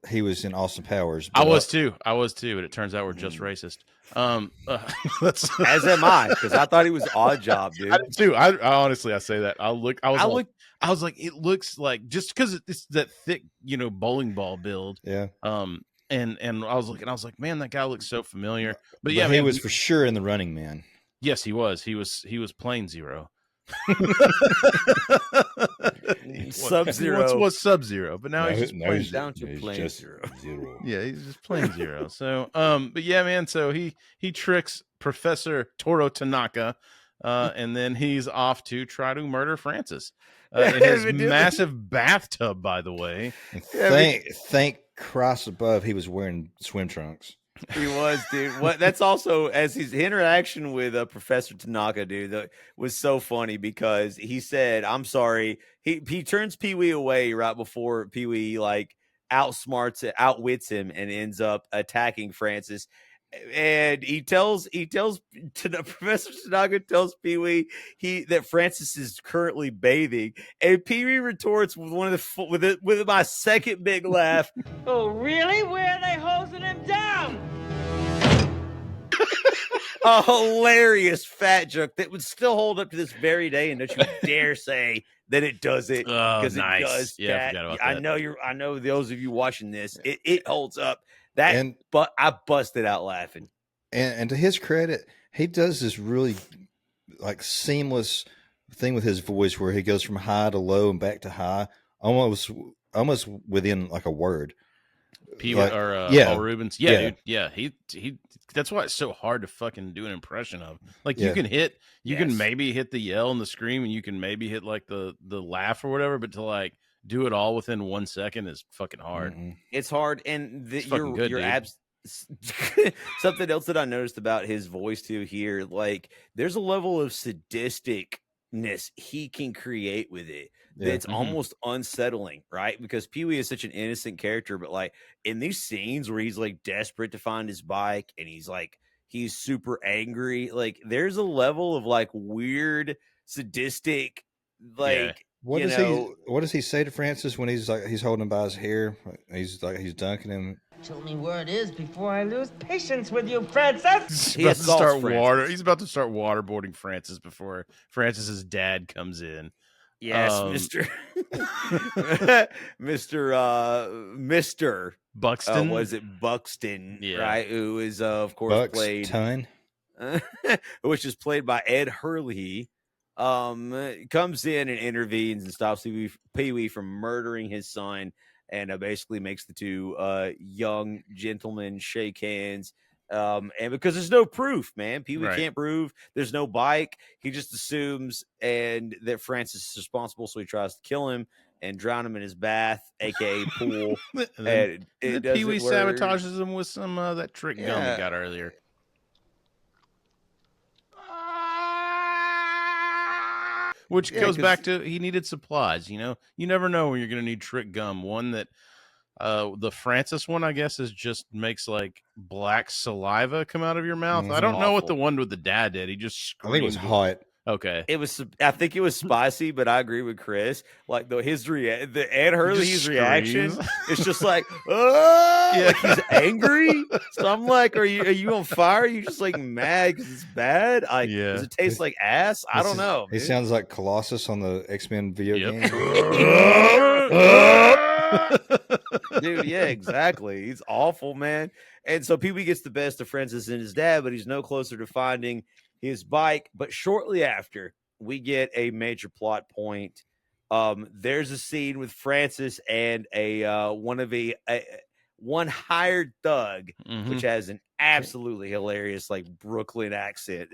he was in Austin Powers. I was too, but it turns out we're just racist. As am I, because I thought he was Oddjob, dude. I did too. I honestly, I say that. I was like, it looks like, just because it's that thick, bowling ball build. Yeah. And I was looking, I was like, man, that guy looks so familiar. But he was for sure in The Running Man. Yes, he was. He was Plane Zero. Sub-Zero was Sub-Zero, but now No, he's just no, plain he's down to he's plain just zero. Yeah, he's just plain zero. So, but yeah, man. So he tricks Professor Toro Tanaka, and then he's off to try to murder Francis in his massive bathtub. By the way, And thank Christ above he was wearing swim trunks. He was, dude. What? That's also as his interaction with Professor Tanaka, dude, that was so funny because he said, "I'm sorry." He turns Pee-wee away right before Pee-wee like outwits him, and ends up attacking Francis. And Professor Tanaka tells Pee-wee that Francis is currently bathing, and Pee-wee retorts with with my second big laugh. Oh, really? Where are they hosing him down? A hilarious fat joke that would still hold up to this very day, and don't you dare say that it doesn't, because nice. it does. Yeah, I Kat. forgot about I that. I know those of you watching this, it holds up. But I busted out laughing. And to his credit, he does this really like seamless thing with his voice where he goes from high to low and back to high, almost within like a word. Paul yeah. Reubens. Yeah, dude. Yeah, he. That's why it's so hard to fucking do an impression of. Like you can maybe hit the yell and the scream, and you can maybe hit like the laugh or whatever, but to like do it all within 1 second is fucking hard. Mm-hmm. It's hard, and good, something else that I noticed about his voice too here, like there's a level of sadisticness he can create with it that's almost unsettling, right? Because Pee-wee is such an innocent character, but like in these scenes where he's like desperate to find his bike and he's super angry, like there's a level of like weird sadistic, like what does he say to Francis when he's holding him by his hair? He's dunking him. Tell me where it is before I lose patience with you, Francis. He's about to start waterboarding Francis before Francis's dad comes in. Yes, Mr. Buxton. Was it Buxton? Yeah. Right. Who is of course Buxton, which is played by Ed Hurley. Comes in and intervenes and stops Pee-wee from murdering his son, and basically makes the two young gentlemen shake hands. And because there's no proof, man, Pee-wee can't prove. There's no bike. He just assumes that Francis is responsible, so he tries to kill him and drown him in his bath, aka pool. and Pee-wee sabotages him with some that trick gum he got earlier. Which goes back to he needed supplies. You know, you never know when you're going to need trick gum. One that the Francis one, I guess, just makes like black saliva come out of your mouth. I don't know what the one with the dad did. He just screamed. I think it was hot. Okay, I think it was spicy, but I agree with Chris. Like the Ed Hurley's reaction, it's just like, oh, like he's angry. So I'm like, are you on fire? Are you just like mad because it's bad? Does it taste like ass? I don't know. He sounds like Colossus on the X-Men video game. Dude, yeah, exactly. He's awful, man. And so Pee-wee gets the best of Francis and his dad, but he's no closer to finding his bike. But shortly after, we get a major plot point. There's a scene with Francis and one hired thug, which has an absolutely hilarious like Brooklyn accent.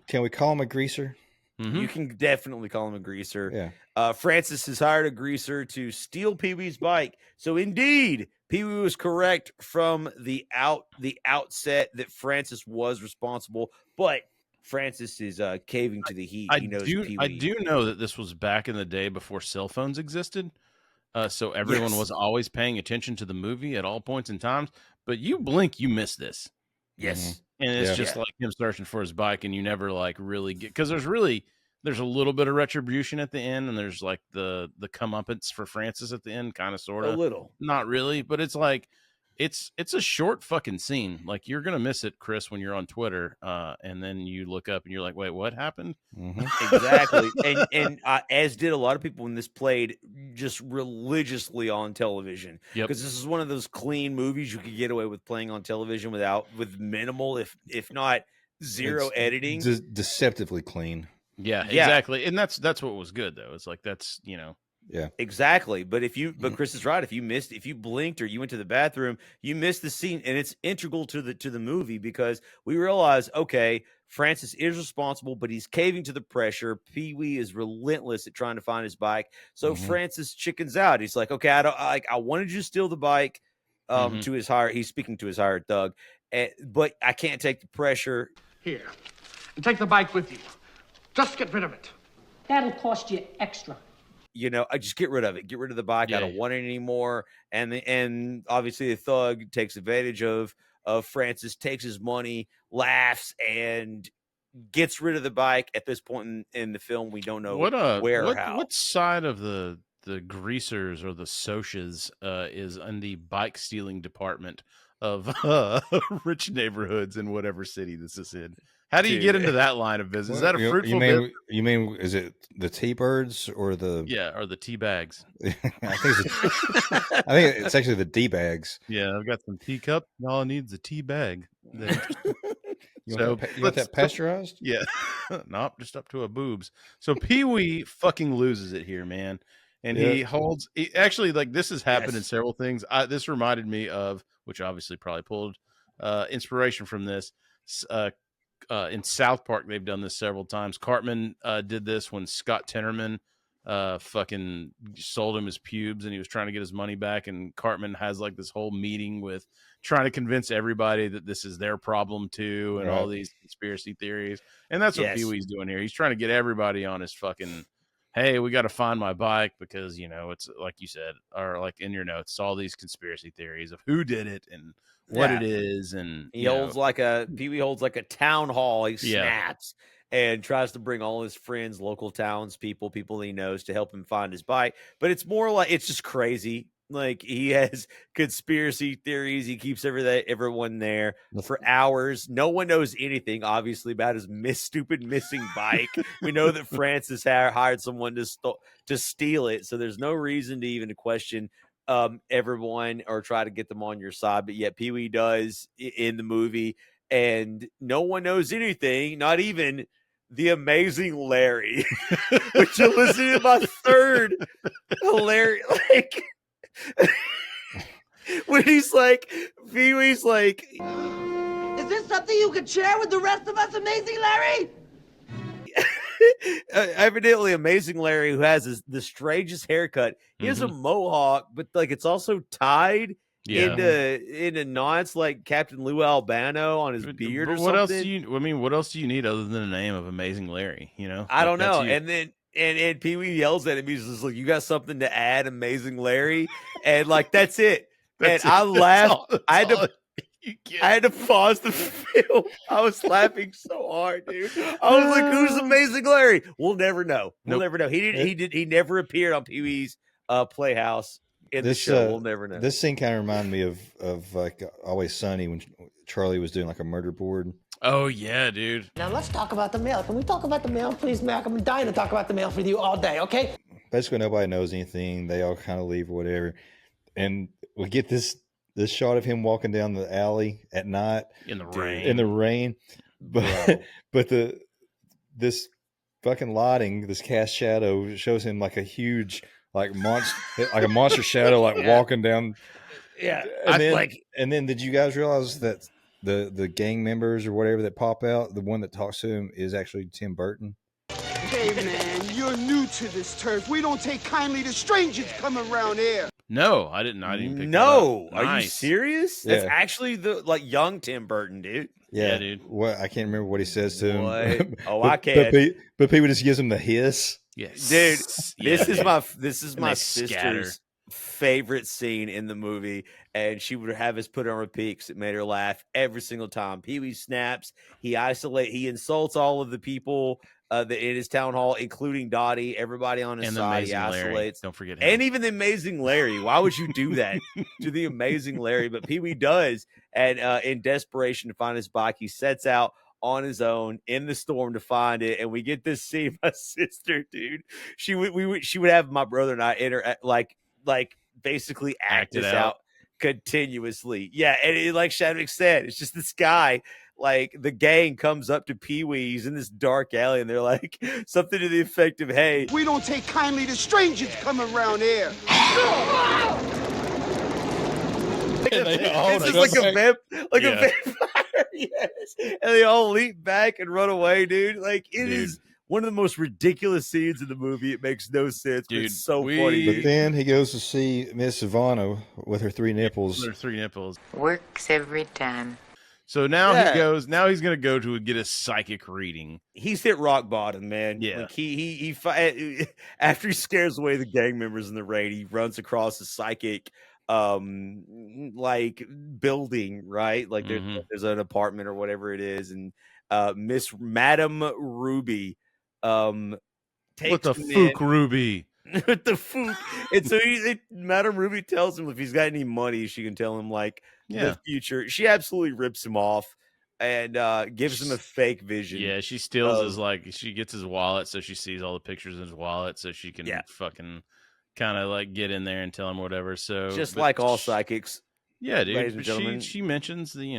Can we call him a greaser? You can definitely call him a greaser. Yeah. Francis has hired a greaser to steal Pee-wee's bike. So indeed, Pee-wee was correct from the outset that Francis was responsible, but Francis is caving to the heat. He knows Pee-wee. I do know that this was back in the day before cell phones existed. So everyone was always paying attention to the movie at all points in times. But you blink, you miss this. Yes. And it's just like him searching for his bike, and you never like really get, because there's a little bit of retribution at the end, and there's like the comeuppance for Francis at the end, kind of, sort of, a little, not really, but it's like it's a short fucking scene. Like you're gonna miss it, Chris, when you're on Twitter, and then you look up and you're like, wait, what happened? Exactly. and as did a lot of people when this played just religiously on television, because this is one of those clean movies you could get away with playing on television with minimal, if not zero, editing. Deceptively clean. Yeah, exactly. And that's what was good though. It's like that's Yeah, exactly. But but Chris is right. If you blinked or you went to the bathroom, you missed the scene, and it's integral to the movie because we realize, okay, Francis is responsible, but he's caving to the pressure. Pee-wee is relentless at trying to find his bike, so Francis chickens out. He's like, okay, I wanted you to steal the bike. To his he's speaking to his hired thug, but I can't take the pressure. Here, and take the bike with you. Just get rid of it. That'll cost you extra. I just get rid of it. Get rid of the bike. I don't want it anymore. And obviously the thug takes advantage of Francis, takes his money, laughs, and gets rid of the bike. At this point in the film, we don't know where or how. What side of the greasers or the socias is in the bike stealing department of rich neighborhoods in whatever city this is in? How do you get into that line of business? Is that a fruitful business? You mean is it the T-birds or the or the tea bags? I think it's actually the D-bags. Yeah, I've got some teacup. All I need is a tea bag. You want that pasteurized? Yeah. Nope, just up to a boobs. So Pee-wee fucking loses it here, man. And he actually, like, this has happened in several things. This reminded me of, which obviously probably pulled inspiration from this. In South Park, they've done this several times. Hartman did this when Scott Tenorman fucking sold him his pubes and he was trying to get his money back. And Hartman has like this whole meeting with trying to convince everybody that this is their problem too, and all these conspiracy theories. And that's what Pee-wee's doing here. He's trying to get everybody on his fucking, hey, we got to find my bike because, it's like you said, or like in your notes, all these conspiracy theories of who did it and what it is. And Pee-wee holds like a town hall. He snaps and tries to bring all his friends, local townspeople, people he knows to help him find his bike. But it's more like, it's just crazy. Like, he has conspiracy theories. He keeps everyone there for hours. No one knows anything, obviously, about his stupid missing bike. We know that Francis hired someone to steal it, so there's no reason to even question everyone or try to get them on your side. But yet Pee-wee does in the movie, and no one knows anything, not even the amazing Larry, which you'll listen to my third hilarious, like, when he's like, Pee-wee's like, is this something you can share with the rest of us, Amazing Larry? Evidently, Amazing Larry, who has the strangest haircut, he has a mohawk, but like it's also tied into knots like Captain Lou Albano on his beard or what something. What else do you need other than a name of Amazing Larry? I don't know. And then and Pee-wee yells at him. He's just like, "You got something to add, Amazing Larry?" And like that's it. I laughed. I had to pause the film. I was laughing so hard, dude. I was like, "Who's Amazing Larry?" We'll never know. We'll never know. He never appeared on Pee-wee's Playhouse in the show. We'll never know. This scene kind of reminded me of like Always Sunny when Charlie was doing like a murder board. Oh yeah, dude. Now let's talk about the mail. Can we talk about the mail, please, Mac? I'm dying to talk about the mail with you all day, okay? Basically, nobody knows anything. They all kind of leave or whatever. And we get this shot of him walking down the alley at night in the rain. But this fucking lighting, this cast shadow shows him like a huge monster shadow walking down. Yeah. And then did you guys realize that the gang members or whatever that pop out, the one that talks to him is actually Tim Burton? Hey man, you're new to this turf. We don't take kindly to strangers coming around here. No, I didn't pick No, that up. Are you serious? Yeah. That's actually the young Tim Burton, dude. Yeah, dude. What I can't remember what he says to him. Oh, I can. But people just gives him the hiss. Yes, dude. This is my sister's scatter. Favorite scene in the movie, and she would have us put on repeat because it made her laugh every single time. Pee-wee snaps. He insults all of the people in his town hall, including Dottie, everybody on his side. He isolates. Larry. Don't forget him. And even the Amazing Larry. Why would you do that to the Amazing Larry? But Pee-wee does, and in desperation to find his bike, he sets out on his own in the storm to find it. And we get this scene. My sister, dude, she would have my brother and I interact like basically act this out continuously. Yeah, and like Shadwick said, it's just this guy like the gang comes up to Pee-wee's in this dark alley, and they're like something to the effect of, "Hey, We don't take kindly to strangers coming around here. It's just like a vampire, yes." And they all leap back and run away, dude. Like it is one of the most ridiculous scenes in the movie. It makes no sense, but it's so funny. But then he goes to see Miss Ivano with her 3 nipples. Her 3 nipples. Works every time. So now he goes. Now he's gonna go to get a psychic reading. He's hit rock bottom, man. Yeah. Like he after he scares away the gang members in the raid, he runs across a psychic like building, right? Like there's an apartment or whatever it is, and Madam Ruby takes What the him fuck, Ruby? with the fook. And so Madam Ruby tells him if he's got any money, she can tell him like the future. She absolutely rips him off and gives him a fake vision. Yeah, she steals his she gets his wallet, so she sees all the pictures in his wallet, so she can fucking kind of like get in there and tell him whatever. So just like all psychics. Yeah, dude. Ladies and gentlemen. She mentions the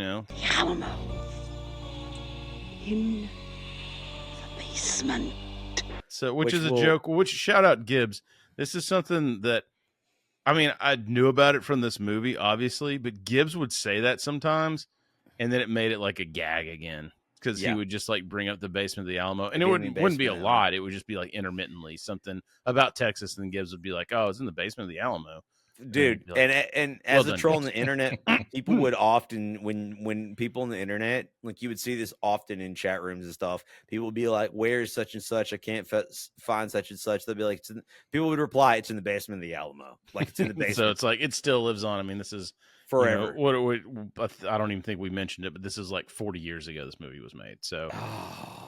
Alamo. In the basement. So which is a joke. Which shout out Gibbs. This is something that I mean, I knew about it from this movie, obviously, but Gibbs would say that sometimes, and then it made it like a gag again. Because he would just like bring up the basement of the Alamo, and it wouldn't be a lot. It would just be like intermittently something about Texas, and Gibbs would be like, "Oh, it's in the basement of the Alamo." Dude, like, and as a troll on the internet, people would often when people on the internet, like you would see this often in chat rooms and stuff, people would be like, "Where's such and such? I can't find such and such." They'll be like, people would reply, "It's in the basement of the Alamo." Like it's in the basement. So it's like it still lives on. I mean, this is forever. I don't even think we mentioned it, but this is like 40 years ago this movie was made. So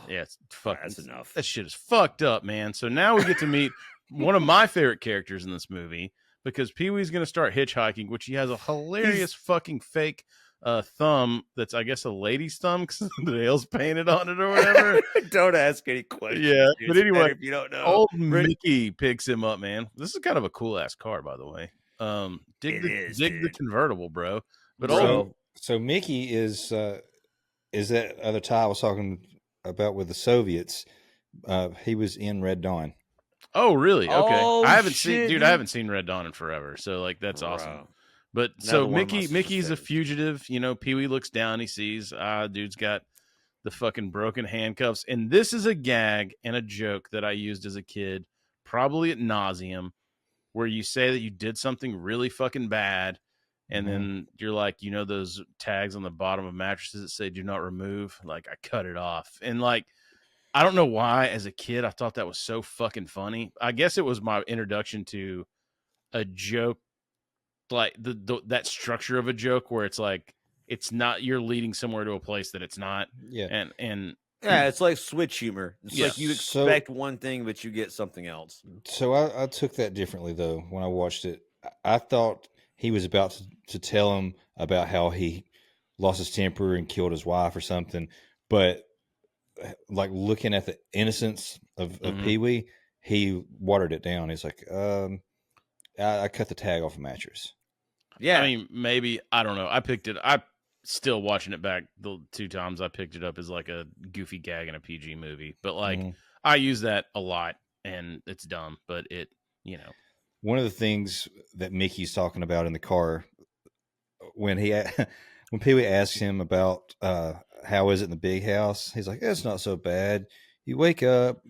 yeah, it's fucking that's enough. That shit is fucked up, man. So now we get to meet one of my favorite characters in this movie. Because Pee-wee's going to start hitchhiking, which he has a hilarious fucking fake thumb that's, I guess, a lady's thumb because the nails painted on it or whatever. Don't ask any questions. Yeah, dude. but anyway, If you don't know, old Mickey picks him up, man. This is kind of a cool-ass car, by the way. Dig the convertible, bro. But so Mickey is that other tie I was talking about with the Soviets. He was in Red Dawn. Oh, really? Okay. Oh, I haven't shit, seen, I haven't seen Red Dawn in forever. So like, that's awesome. But so Mickey's a fugitive, Pee-wee looks down, he sees, dude's got the fucking broken handcuffs. And this is a gag and a joke that I used as a kid, probably ad nauseum, where you say that you did something really fucking bad. And then you're like, those tags on the bottom of mattresses that say do not remove, like I cut it off. And like, I don't know why, as a kid, I thought that was so fucking funny. I guess it was my introduction to a joke, like that structure of a joke where it's like, it's not, you're leading somewhere to a place that it's not. Yeah. And yeah, it's like switch humor. It's like you expect one thing, but you get something else. So I took that differently, though, when I watched it. I thought he was about to tell him about how he lost his temper and killed his wife or something. But like looking at the innocence of Pee-wee, he watered it down. He's like, I cut the tag off a mattress. Yeah. I mean, maybe, I don't know. I still watching it back the 2 times I picked it up as like a goofy gag in a PG movie. But like, I use that a lot and it's dumb, but it, One of the things that Mickey's talking about in the car when Pee-wee asks him about how is it in the big house, he's like, it's not so bad. You wake up,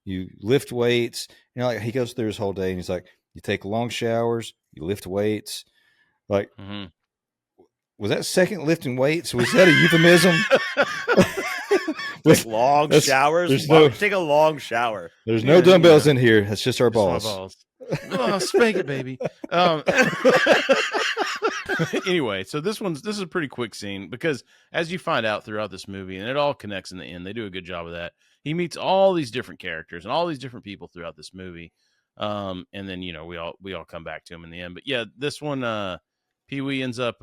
you lift weights. Like he goes through his whole day and he's like, you take long showers, you lift weights. Like, was that second lifting weights? Was that a euphemism? Like long showers? Why would you take a long shower? There's no dumbbells in here. That's just our balls. Oh, spank it, baby. Anyway, so this is a pretty quick scene because as you find out throughout this movie, and it all connects in the end, they do a good job of that. He meets all these different characters and all these different people throughout this movie. And then, we all come back to him in the end. But yeah, this one, Pee-wee ends up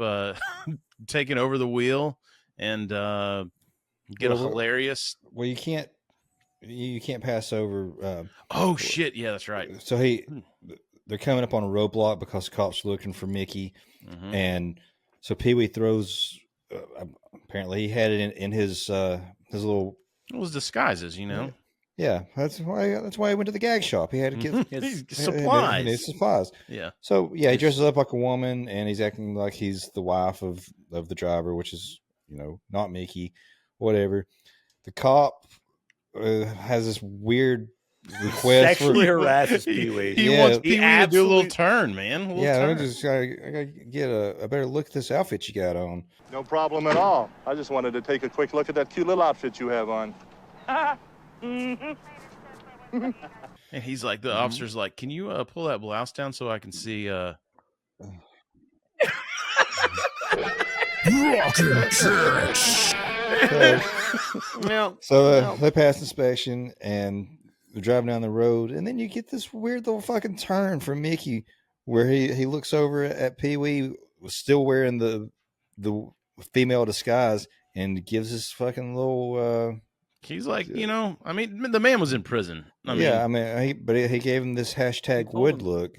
taking over the wheel and get a hilarious. Well, you can't pass over. Oh shit! Yeah, that's right. So they're coming up on a roadblock because cops are looking for Mickey, and so Pee-wee throws apparently he had it in his little. It was disguises, you know. Yeah, that's why he went to the gag shop. He had to get his supplies. His supplies. Yeah. So yeah, he dresses up like a woman, and he's acting like he's the wife of the driver, which is not Mickey, whatever. The cop has this weird request sexually harasses Pee-wee. He wants Pee-wee to do a little turn, man. I gotta get a better look at this outfit you got on. No problem at all. I just wanted to take a quick look at that cute little outfit you have on. And he's like, the officer's like, can you pull that blouse down so I can see So they pass inspection and they're driving down the road, and then you get this weird little fucking turn from Mickey where he looks over at Pee-wee, still wearing the female disguise, and gives this fucking little he's like, I mean, the man was in prison. He gave him this hashtag wood look.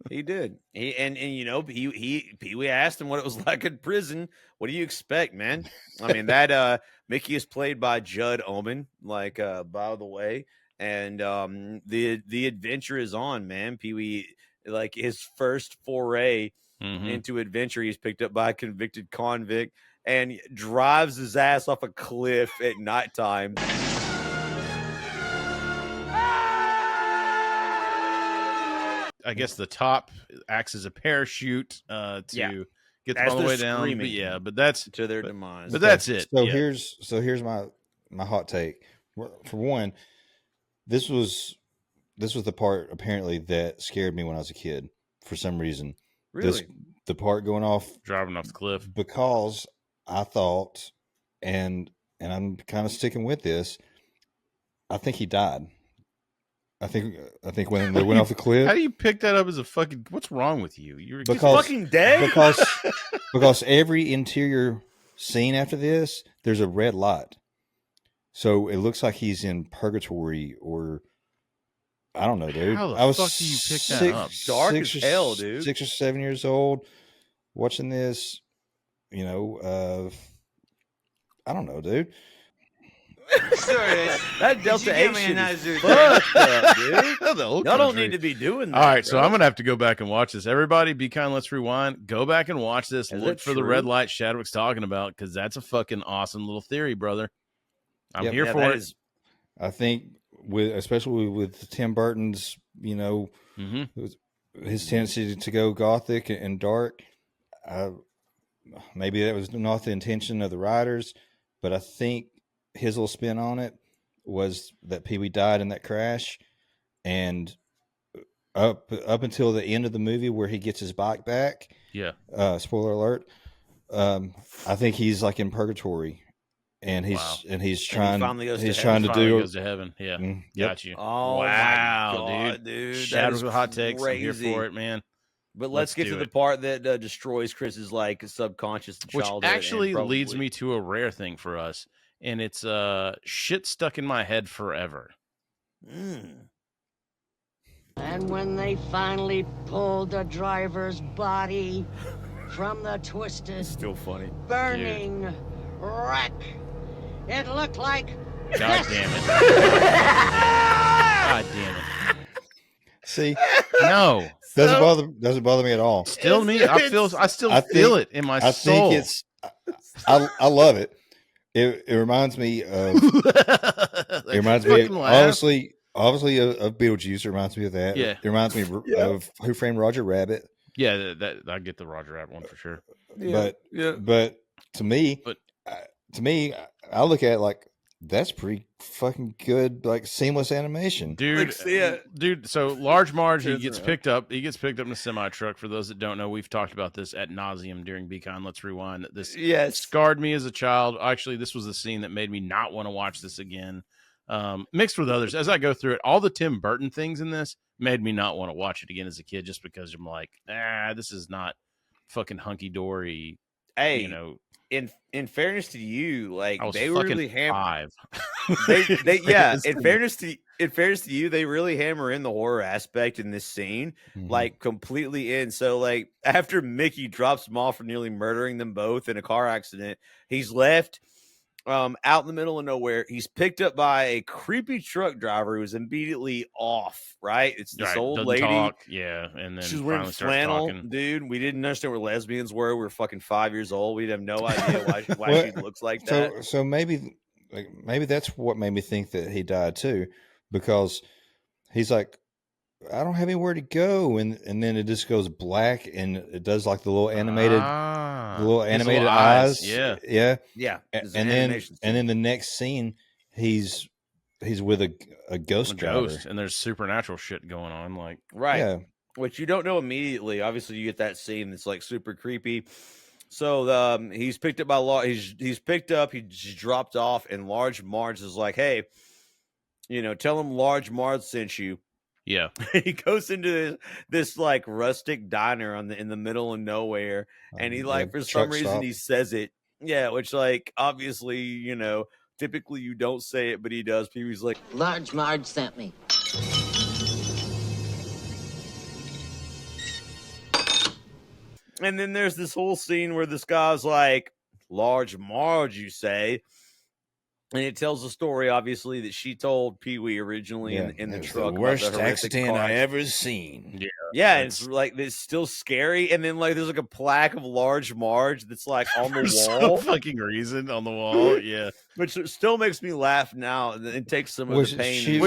He did. Pee-wee asked him what it was like in prison. What do you expect, man? I mean, that Mickey is played by Judd Omen, by the way, and the adventure is on, man. Pee-wee, like his first foray into adventure, he's picked up by a convicted convict and drives his ass off a cliff at nighttime. I guess the top acts as a parachute to get them all the way down. But that's to their demise. But that's it. So here's my hot take. For one, this was the part apparently that scared me when I was a kid for some reason. Really? The part driving off the cliff, because I thought, and I'm kind of sticking with this, I think he died. I think when they went off the cliff. How do you pick that up as a fucking? What's wrong with you? You're fucking dead. Because every interior scene after this, there's a red light, so it looks like he's in purgatory, or I don't know, dude. How the I was fuck do you pick that up? Dark as hell, dude. 6 or 7 years old, watching this. I don't know, dude. Sorry, that Delta 8 shit is fucked up, dude. Y'all don't need to be doing that. All right, so I'm gonna have to go back and watch this. Everybody, be kind. Let's rewind. Go back and watch this. Look for the red light Shadwick's talking about, because that's a fucking awesome little theory, brother. I'm here for it. I think especially with Tim Burton's, his tendency to go gothic and dark. Maybe that was not the intention of the writers, but I think his little spin on it was that Pee-wee died in that crash, and up until the end of the movie where he gets his bike back. Yeah. Spoiler alert. I think he's like in purgatory, and he's trying goes to heaven. Yeah. Got you. Oh, wow, my God, dude. Shadow's with hot takes. I'm here for it, man. But let's get to the part that destroys Chris's subconscious childhood. Which actually leads me to a rare thing for us. And it's shit stuck in my head forever. And when they finally pulled the driver's body from the twisted, still funny, burning wreck, it looked like. God damn it! God damn it! See, no, doesn't bother me at all. Still me, I still feel it in my soul. I think I love it. It reminds me of. It reminds me obviously of Beetlejuice. It reminds me of that. Yeah. It reminds me of Who Framed Roger Rabbit. Yeah, that I get the Roger Rabbit one for sure. But to me, I look at it like that's pretty fucking good, like seamless animation, dude. Dude. So Large Marge, he gets picked up. He gets picked up in a semi truck. For those that don't know, we've talked about this ad nauseum during Beacon. Let's rewind. This scarred me as a child. Actually, this was the scene that made me not want to watch this again. Mixed with others, as I go through it, all the Tim Burton things in this made me not want to watch it again as a kid, just because I'm like, this is not fucking hunky dory. Hey, in fairness to you, like I was they fucking really hammer. 5. They yeah. In fairness to you, they really hammer in the horror aspect in this scene, like completely in. So like after Mickey drops them off for nearly murdering them both in a car accident, he's left out in the middle of nowhere. He's picked up by a creepy truck driver who's immediately off. Right, it's this old doesn't lady. talk, yeah, and then She's wearing flannel, dude. We didn't understand where lesbians were. We were fucking 5 years old. We have no idea why she looks like that. So maybe that's what made me think that he died too, because he's like, I don't have anywhere to go, and then it just goes black, and it does like the little animated eyes. Yeah. And then the next scene, he's with a ghost driver, and there's supernatural shit going on, like which you don't know immediately. Obviously, you get that scene that's like super creepy. So he's picked up by he's picked up. He's dropped off, and Large Marge is like, "Hey, tell him Large Marge sent you." Yeah. He goes into this like rustic diner in the middle of nowhere, and he for some reason he says it. Yeah, which like obviously typically you don't say it, but he does. Pee-wee's like, Large Marge sent me. And then there's this whole scene where this guy's like, Large Marge, you say? And it tells the story, obviously, that she told Pee-wee originally in the truck. The worst accident I ever seen. Yeah, it's like it's still scary. And then like there's like a plaque of Large Marge that's like on the wall. Some fucking reason on the wall. Yeah. Which still makes me laugh now. And takes some of the pain. She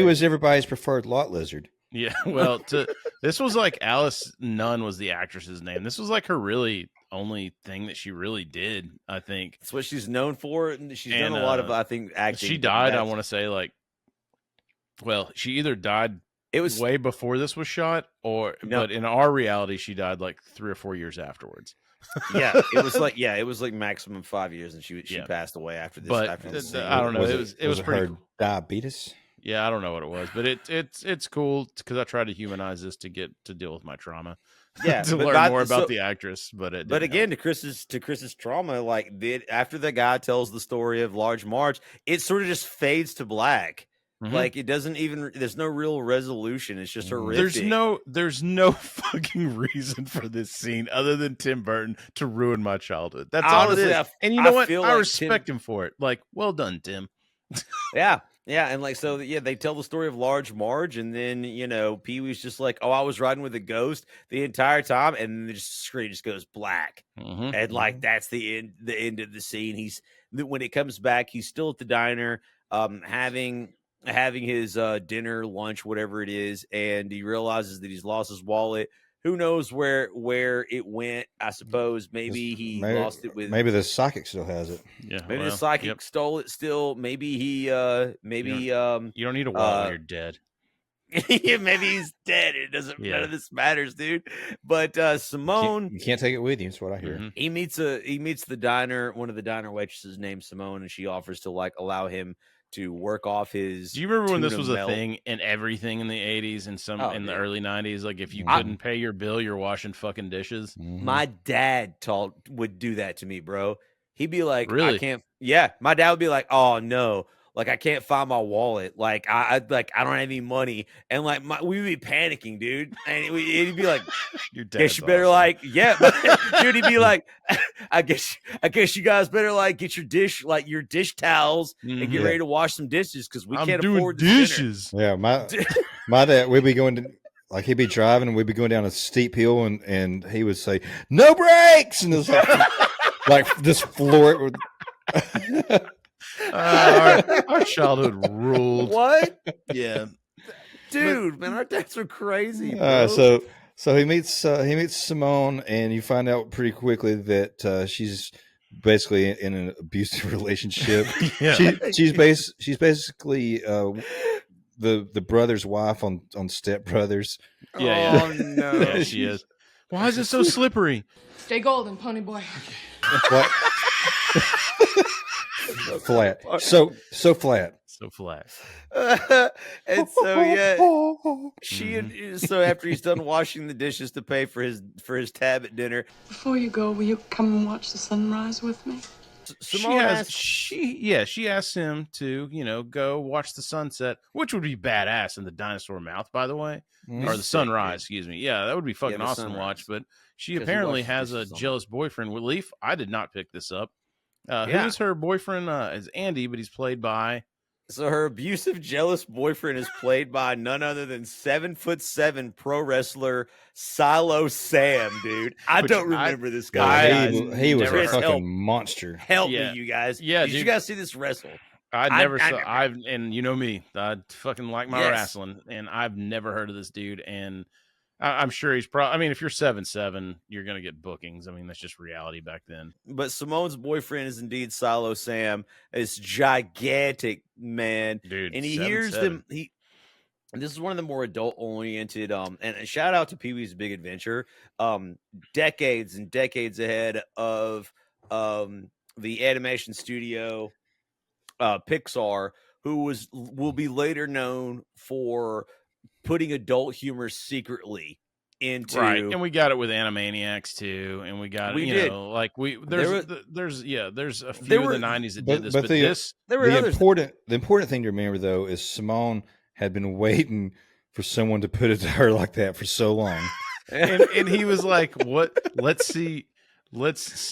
was everybody's preferred lot lizard. Yeah, well, this was like Alice Nunn was the actress's name. This was like her really only thing that she really did, I think. That's what she's known for. And she's done a lot of, I think, acting. She died, I want to say, she either died way before this was shot, but in our reality, she died like 3 or 4 years afterwards. It was like maximum 5 years, and she passed away after this. But I don't know. It was pretty her diabetes. Yeah, I don't know what it was, but it's cool because I tried to humanize this to get to deal with my trauma. Yeah, to learn more about the actress, but again, to Chris's trauma, like after the guy tells the story of Large Marge, it sort of just fades to black. Like it doesn't even. There's no real resolution. It's just horrific. There's no fucking reason for this scene other than Tim Burton to ruin my childhood. That's honestly, all it is. And you know what? I respect him for it. Like, well done, Tim. Yeah, and they tell the story of Large Marge, and then Pee-wee's just like, "Oh, I was riding with a ghost the entire time," and then the screen just goes black, and like that's the end of the scene. When it comes back, he's still at the diner, having his dinner, lunch, whatever it is, and he realizes that he's lost his wallet. Who knows where it went? I suppose maybe he lost it with. Maybe the psychic still has it. Yeah, maybe the psychic stole it still. Maybe he. You don't need a wallet when you're dead. Yeah, maybe he's dead. It doesn't. None of this matters, dude. But Simone, you can't take it with you. That's what I hear. He meets the diner. One of the diner waitresses named Simone, and she offers to allow him to work off his. Do you remember when this was a thing in everything in the 80s and in the early 90s? Like if you couldn't pay your bill, you're washing fucking dishes. My dad would do that to me, bro. He'd be like, really? I can't. Yeah, my dad would be like, oh no, like I can't find my wallet. Like I don't have any money, and like we'd be panicking, dude. And he'd be like, your dad, you better dude. He'd be like, I guess you guys better get your dish towels and get ready to wash some dishes because we can't afford dishes. Yeah, my dad, we'd be going to he'd be driving and we'd be going down a steep hill and he would say no brakes, and it's like this floor. Our childhood ruled. What? Yeah, dude, man, our dads are crazy. Bro. So he meets Simone, and you find out pretty quickly that she's basically in an abusive relationship. She's basically the brother's wife on Step Brothers. Yeah. Oh no, yeah, she is. Why is it so slippery? Stay golden, pony boy. What? flat. So flat. So flat. And so so after he's done washing the dishes to pay for his tab at dinner. Before you go, will you come and watch the sunrise with me? She asks him to, go watch the sunset, which would be badass in the dinosaur mouth, by the way. Or the sunrise, excuse me. Yeah, that would be fucking awesome to watch. But she apparently has a jealous boyfriend. Leaf, I did not pick this up. Who's her boyfriend? Is Andy, but he's played by. So her abusive, jealous boyfriend is played by none other than 7'7" pro wrestler Silo Sam, dude. I don't remember this guy. He was a fucking monster. Help me, you guys. Yeah, did you guys see this wrestle? I never saw. And you know me, I fucking like my wrestling, and I've never heard of this dude. And I'm sure he's probably. I mean, if you're 7'7", you're gonna get bookings. I mean, that's just reality back then. But Simone's boyfriend is indeed Silo Sam. This gigantic man, dude, and he hears them. This is one of the more adult-oriented. And a shout out to Pee-wee's Big Adventure. Decades and decades ahead of the animation studio, Pixar, who will be later known for putting adult humor secretly into right, and we got it with Animaniacs too, and we got there's a few in the 90s that did this, but the important thing to remember though is Simone had been waiting for someone to put it to her like that for so long, and he was like, "What? Let's see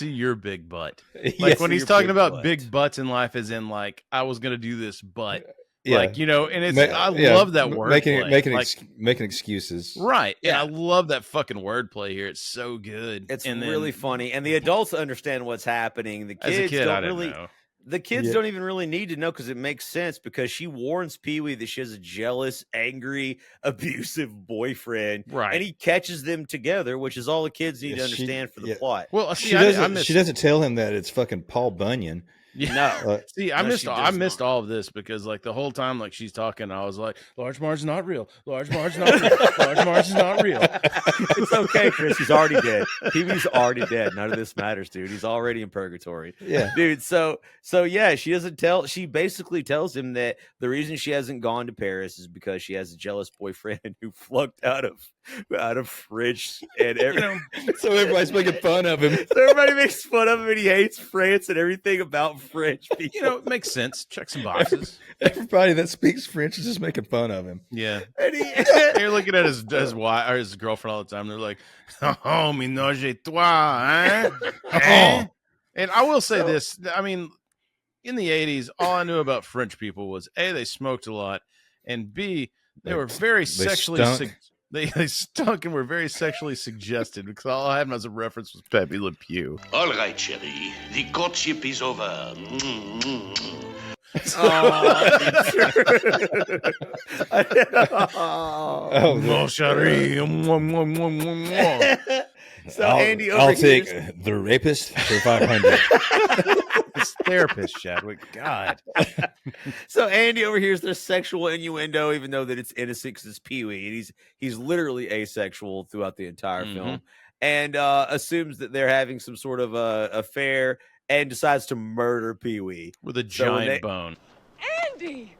your big butt." Like when he's talking about big butts in life, as in like I was gonna do this, but. Yeah. Like, and it's I love that word making excuses. Right. Yeah. And I love that fucking wordplay here. It's so good. It's really funny. And the adults understand what's happening. The kids know. The kids don't even really need to know because it makes sense because she warns Pee-wee that she has a jealous, angry, abusive boyfriend. Right. And he catches them together, which is all the kids need to understand for the plot. Well, she doesn't tell him that it's fucking Paul Bunyan. Yeah. No. See, I missed all of this because like the whole time like she's talking, I was like, Large Marge's not real. Large Marge's not real. Large Marge is not real. It's okay, Chris. He's already dead. Pee-wee's already dead. None of this matters, dude. He's already in purgatory. Yeah. Dude, so yeah, she basically tells him that the reason she hasn't gone to Paris is because she has a jealous boyfriend who flunked out of French and so everybody's making fun of him. So everybody makes fun of him and he hates France and everything about French people. It makes sense. Check some boxes. Everybody that speaks French is just making fun of him. Yeah. And you're looking at his wife or his girlfriend all the time. They're like, "Oh, ménage et toi, hein?" And I will say this. I mean, in the 80s, all I knew about French people was A, they smoked a lot, and B, they were very sexually They stunk and were very sexually suggested because all I had as a reference was Pepe Le Pew. All right, Sherry. The courtship is over. Mon chéri. So Andy I'll take the rapist for 500. This therapist, Chadwick. God. So Andy overhears their sexual innuendo, even though that it's innocent because it's Pee-wee, and he's literally asexual throughout the entire film, and assumes that they're having some sort of affair, and decides to murder Pee-wee with a giant bone. Andy!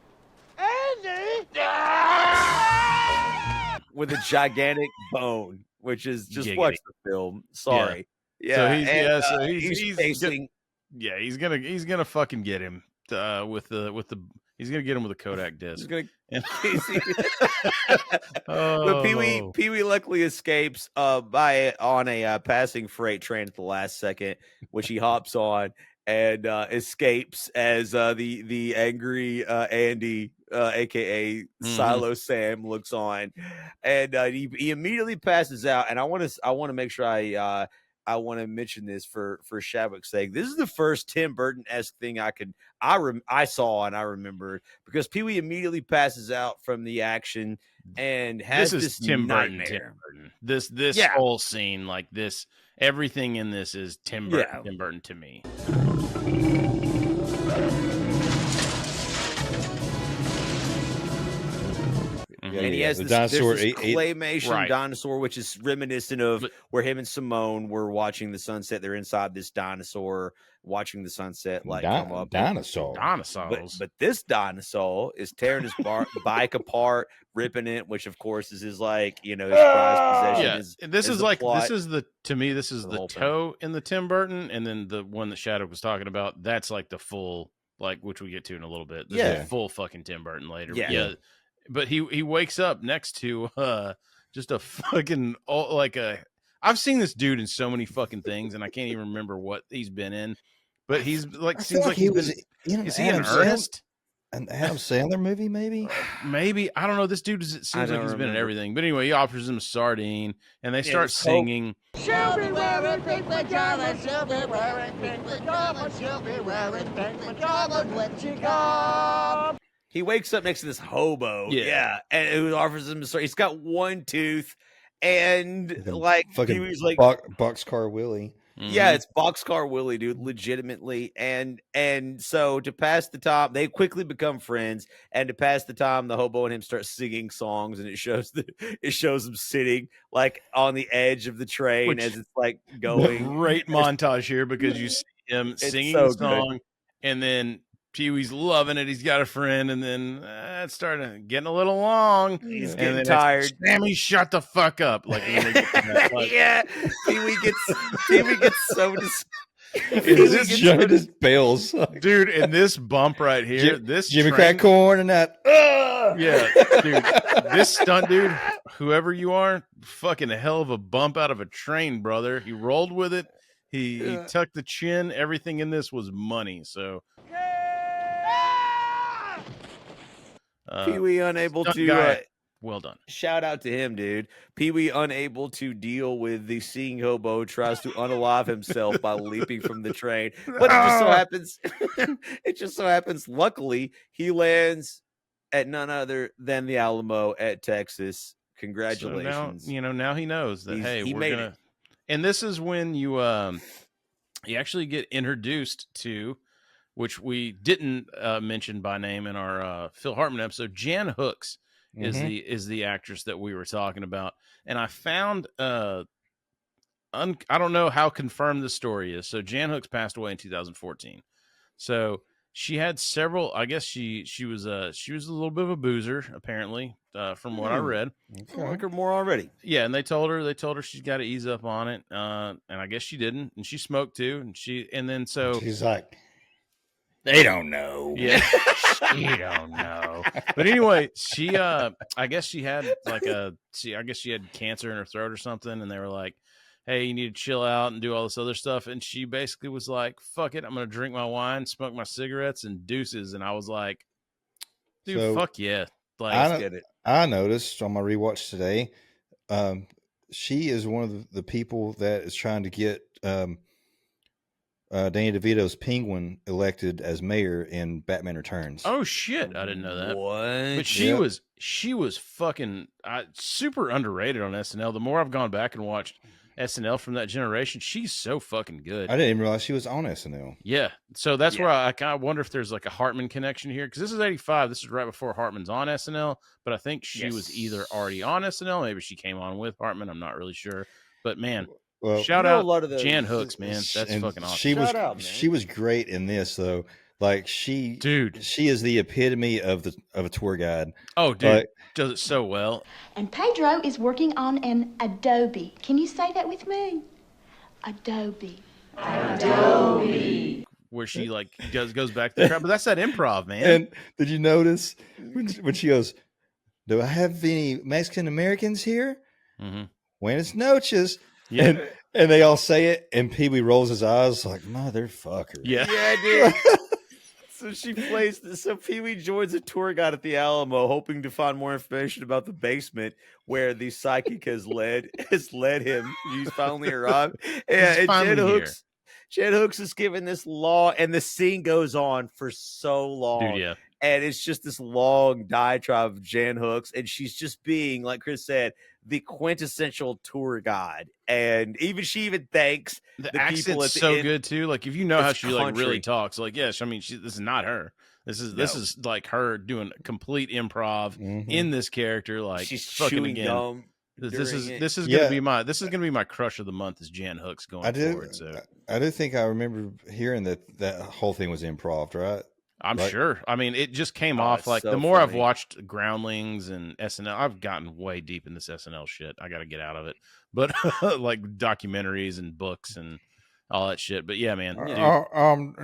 With a gigantic bone, which is just watch the film. Sorry. Yeah. So he's gonna fucking get him he's gonna get him with a Kodak disc. But Pee-wee luckily escapes on a passing freight train at the last second, which he hops on and escapes as the angry Andy, aka Silo Sam, looks on, and he immediately passes out. And I want to make sure I want to mention this for Chadwick's sake. This is the first Tim Burton-esque thing I saw and I remember, because Pee-wee immediately passes out from the action and has this Tim nightmare. Burton. This whole scene, like this, everything in this is Tim Burton. Yeah. Tim Burton to me. and he has The this, dinosaur there's this ate- claymation dinosaur, which is reminiscent of where him and Simone were watching the sunset. They're inside this dinosaur watching the sunset like come up. Dinosaurs. But this dinosaur is tearing his bike apart, ripping it, which of course is his like, his prized possession. Yeah, and this is the like plot. this is the whole thing. toe in the Tim Burton, and then the one that Shadow was talking about. That's like the full, like, which we get to in a little bit. This is full fucking Tim Burton later. Yeah. But he wakes up next to just a fucking like a. I've seen this dude in so many fucking things, and I can't even remember what he's been in. But he's like seems like he was been, in is he in Ernest? An Adam Sandler movie, maybe? Maybe. I don't know. This dude seems like he's been in everything. But anyway, he offers him a sardine, and they start singing. She'll be wearing pink pajamas, she'll be wearing pink pajamas, she'll be wearing pink pajamas when she comes. He wakes up next to this hobo. Yeah. And who offers him a story. He's got one tooth, and like Fucking he was like Boxcar Willie. Yeah, it's Boxcar Willie, dude, legitimately. And so to pass the time, they quickly become friends. And to pass the time, the hobo and him start singing songs, and it shows them sitting like on the edge of the train as it's like going. Great montage here because you see him singing so the song, and then Pee-wee's loving it. He's got a friend, and then it's starting getting a little long. He's and getting then tired. Sammy, shut the fuck up! Like, when they get to that, like Yeah, Pee-wee gets so Joe just bails, dude. And this bump right here, this Jimmy train- Crack Corn and that. Yeah, dude, this stunt dude, whoever you are, fucking a hell of a bump out of a train, brother. He rolled with it. He tucked the chin. Everything in this was money. So. Pee-wee unable stunt to guy, well done. Shout out to him, dude. Pee-wee unable to deal with the singing hobo tries to unalive himself by leaping from the train. But it just so happens, luckily, he lands at none other than the Alamo at Texas. Congratulations. So now he knows that, hey, he we're made gonna it. And this is when you actually get introduced to, which we didn't mention by name in our Phil Hartman episode. Jan Hooks is the actress that we were talking about, and I found I don't know how confirmed the story is. So Jan Hooks passed away in 2014. So she had several. I guess she was a little bit of a boozer, apparently, from what I read. I like her more already. Yeah, and they told her she's got to ease up on it, and I guess she didn't, and she smoked too, and then She's like, they don't know. Yeah, she don't know. But anyway, she I guess she had she had cancer in her throat or something, and they were like, hey, you need to chill out and do all this other stuff. And she basically was like, fuck it, I'm gonna drink my wine, smoke my cigarettes, and deuces. And I was like, dude, So, fuck yeah. Like, get it. I noticed on my rewatch today, she is one of the people that is trying to get Danny DeVito's Penguin elected as mayor in Batman Returns. oh shit, I didn't know that. What? But she was fucking super underrated on SNL. The more I've gone back and watched SNL from that generation, she's so fucking good. I didn't even realize she was on SNL. Yeah, so that's where I kind of wonder if there's like a Hartman connection here, because this is 85. This is right before Hartman's on SNL, but I think she was either already on SNL, maybe she came on with Hartman. I'm not really sure, but man, Well, shout you know, out a lot of those- Jan Hooks, man. That's And fucking awesome. She was great in this though. Like she is the epitome of a tour guide. Oh, dude, Like, does it so well. And Pedro is working on an Adobe. Can you say that with me? Adobe. Adobe. Where she like goes back to the crowd, but that's that improv, man. And did you notice when she goes, "Do I have any Mexican Americans here?" Mm-hmm. Buenas noches. Yeah. And they all say it, and Pee-wee rolls his eyes like, motherfucker. Yeah. Yeah, dude. So Pee-wee joins a tour guide at the Alamo, hoping to find more information about the basement where the psychic has led him. He's finally arrived. Yeah, and Jan Hooks is given this law, and the scene goes on for so long. Dude, yeah. And it's just this long diatribe of Jan Hooks, and she's just being, like Chris said, the quintessential tour guide. And she even thanks the people accent's at the so end. good too. Like if you know how It's she like really country. talks, like this is not her. This is like her doing complete improv in this character. Like she's fucking chewing again. gum. This is gonna be my crush of the month is Jan Hooks going forward. So I do think I remember hearing that whole thing was improv, right? I'm sure. I mean, it just came off like so the more I've funny. watched Groundlings and SNL, I've gotten way deep in this SNL shit. I got to get out of it. But like documentaries and books and all that shit. But yeah, man.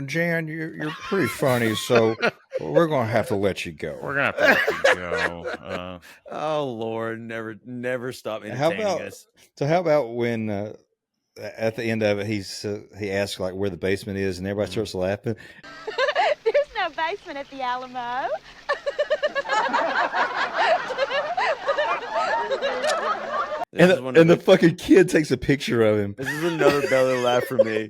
Jan, you're pretty funny, so we're gonna have to let you go. We're gonna have to let you go. Oh Lord, never stop entertaining us. So how about when at the end of it, he asks like where the basement is, and everybody starts laughing. There's no basement at the Alamo. And the fucking kid takes a picture of him. This is another belly laugh for me.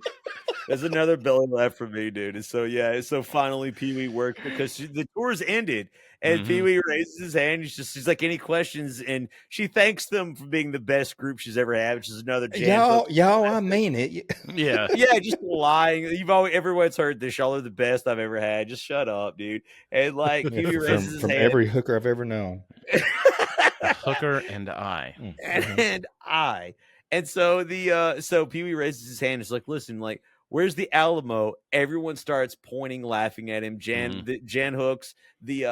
There's another belly laugh for me, dude. And so finally Pee-wee worked because the tour's ended, and Pee-wee raises his hand. She's like, any questions? And she thanks them for being the best group she's ever had, which is another y'all. I mean it. Yeah, yeah, just lying. Everyone's heard this. Y'all are the best I've ever had. Just shut up, dude. And like Pee-wee raises his from hand. every hooker I've ever known. Hooker and I. And so so Pee-wee raises his hand. It's like, listen, like, where's the Alamo? Everyone starts pointing, laughing at him. Jan Hooks, the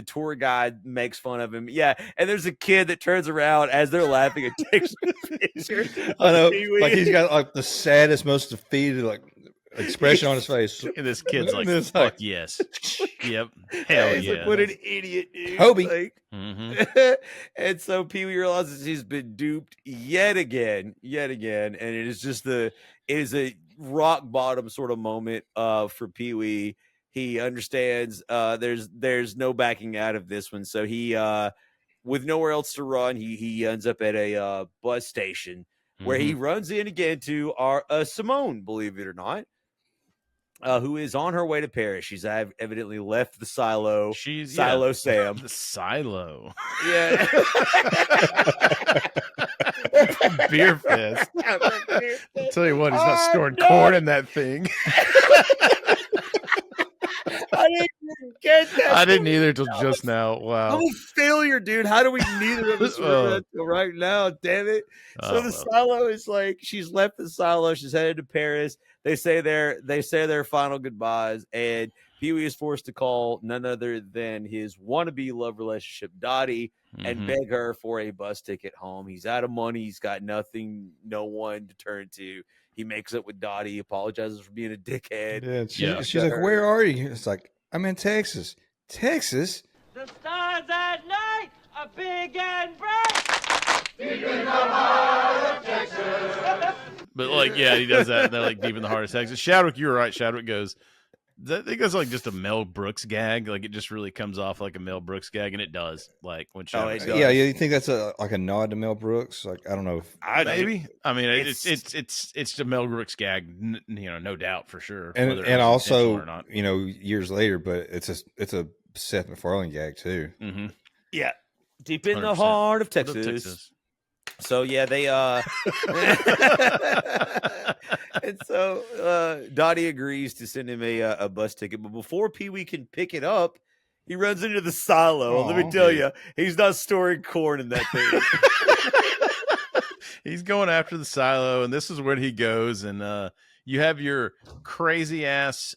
tour guide makes fun of him. Yeah, and there's a kid that turns around as they're laughing and takes a picture. I know, like he's got like the saddest, most defeated like expression on his face. And this kid's like, fuck yes. Yep. Hell yeah. Like, what an idiot, dude. Hobie. Like, and so Pee-wee realizes he's been duped yet again. And it is just it is a rock bottom sort of moment for Pee-wee. He understands there's no backing out of this one. So he with nowhere else to run, he ends up at a bus station where he runs in again to our Simone, believe it or not. Who is on her way to Paris. She's evidently left the silo. Silo Sam. The silo. Yeah. Beer fest. I'll tell you what, he's not storing corn in that thing. I didn't even get that. I didn't either till just now. Wow. I'm a failure, dude. How do we neither of us remember that till right now? Damn it. So the silo is like, she's left the silo. She's headed to Paris. They say their final goodbyes, and Pee-wee is forced to call none other than his wannabe love relationship, Dottie, and beg her for a bus ticket home. He's out of money. He's got nothing, no one to turn to. He makes up with Dottie, apologizes for being a dickhead. Yeah, she's like, where are you? It's like, I'm in Texas. Texas? The stars at night are big and bright. Deep in the heart of Texas. But like, yeah, he does that. They're like deep in the heart of Texas. Shadwick, you're right. Shadwick goes, I think that's like just a Mel Brooks gag. Like it just really comes off like a Mel Brooks gag, and it does. Like when Shadwick yeah, you think that's like a nod to Mel Brooks? Like I don't know. Maybe. I mean, it's a Mel Brooks gag, no doubt for sure. And also, or not. Years later, but it's a Seth MacFarlane gag too. Yeah, deep in the heart of Texas. So yeah, they and so Dottie agrees to send him a bus ticket, but before Pee-wee can pick it up, he runs into the silo. Let me tell you, he's not storing corn in that thing. He's going after the silo, and this is when he goes, and you have your crazy ass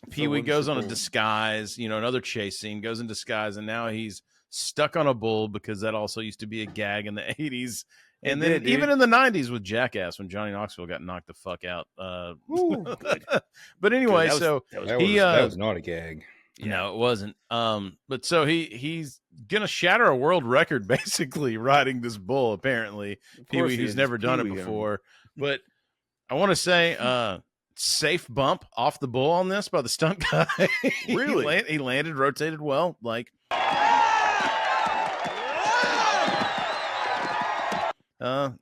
Pee-wee goes on a disguise, another chase scene, goes in disguise, and now he's stuck on a bull because that also used to be a gag in the 80s. And then even in the 90s with Jackass when Johnny Knoxville got knocked the fuck out. But anyway, that was not a gag. No, it wasn't. But so he's gonna shatter a world record basically riding this bull, apparently. Pee-wee, who's never done it before. But I want to say safe bump off the bull on this by the stunt guy. Really? He landed, rotated well, like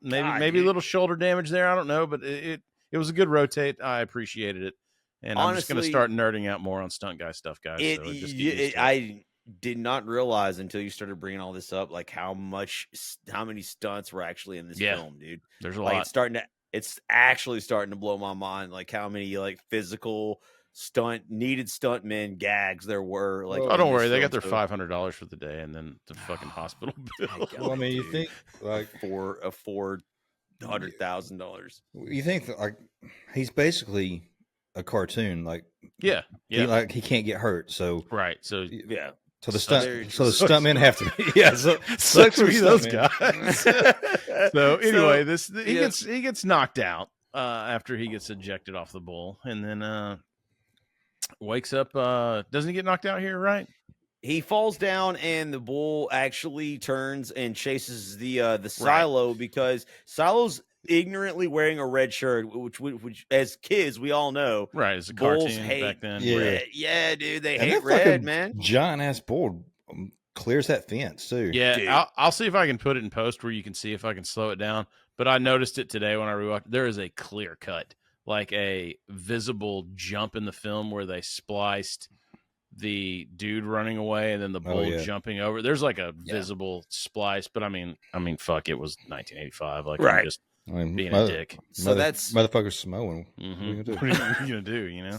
maybe a little shoulder damage there. I don't know, but it was a good rotate. I appreciated it, and honestly, I'm just going to start nerding out more on stunt guy stuff, guys. I did not realize until you started bringing all this up, like how many stunts were actually in this film, dude. There's a lot. It's actually starting to blow my mind, like how many like physical needed stuntmen gags there were. Like, oh, don't worry, they got film, their $500 for the day, and then the fucking hospital bill. Well, I mean, you think like for a $400,000. You think that, like, he's basically a cartoon, like yeah. He can't get hurt, so right, so yeah. So the stuntmen have to be sucks to be those guys. So anyway, he gets knocked out after he gets ejected off the bull, and then wakes up. Doesn't he get knocked out here? Right? He falls down, and the bull actually turns and chases the silo because Silo's ignorantly wearing a red shirt, which as kids we all know, right? It's a bulls cartoon hate back then. Red. Yeah, dude, they hate red, man. Giant ass bull clears that fence too. Yeah, I'll see if I can put it in post where you can see if I can slow it down. But I noticed it today when I rewatched. There is a clear cut, like a visible jump in the film where they spliced the dude running away and then the bull jumping over. There's like a visible splice, but I mean, fuck, it was 1985. Like, right. I'm just being a dick. So that's motherfucker's Samoan. Mm-hmm. What are you gonna do? You know.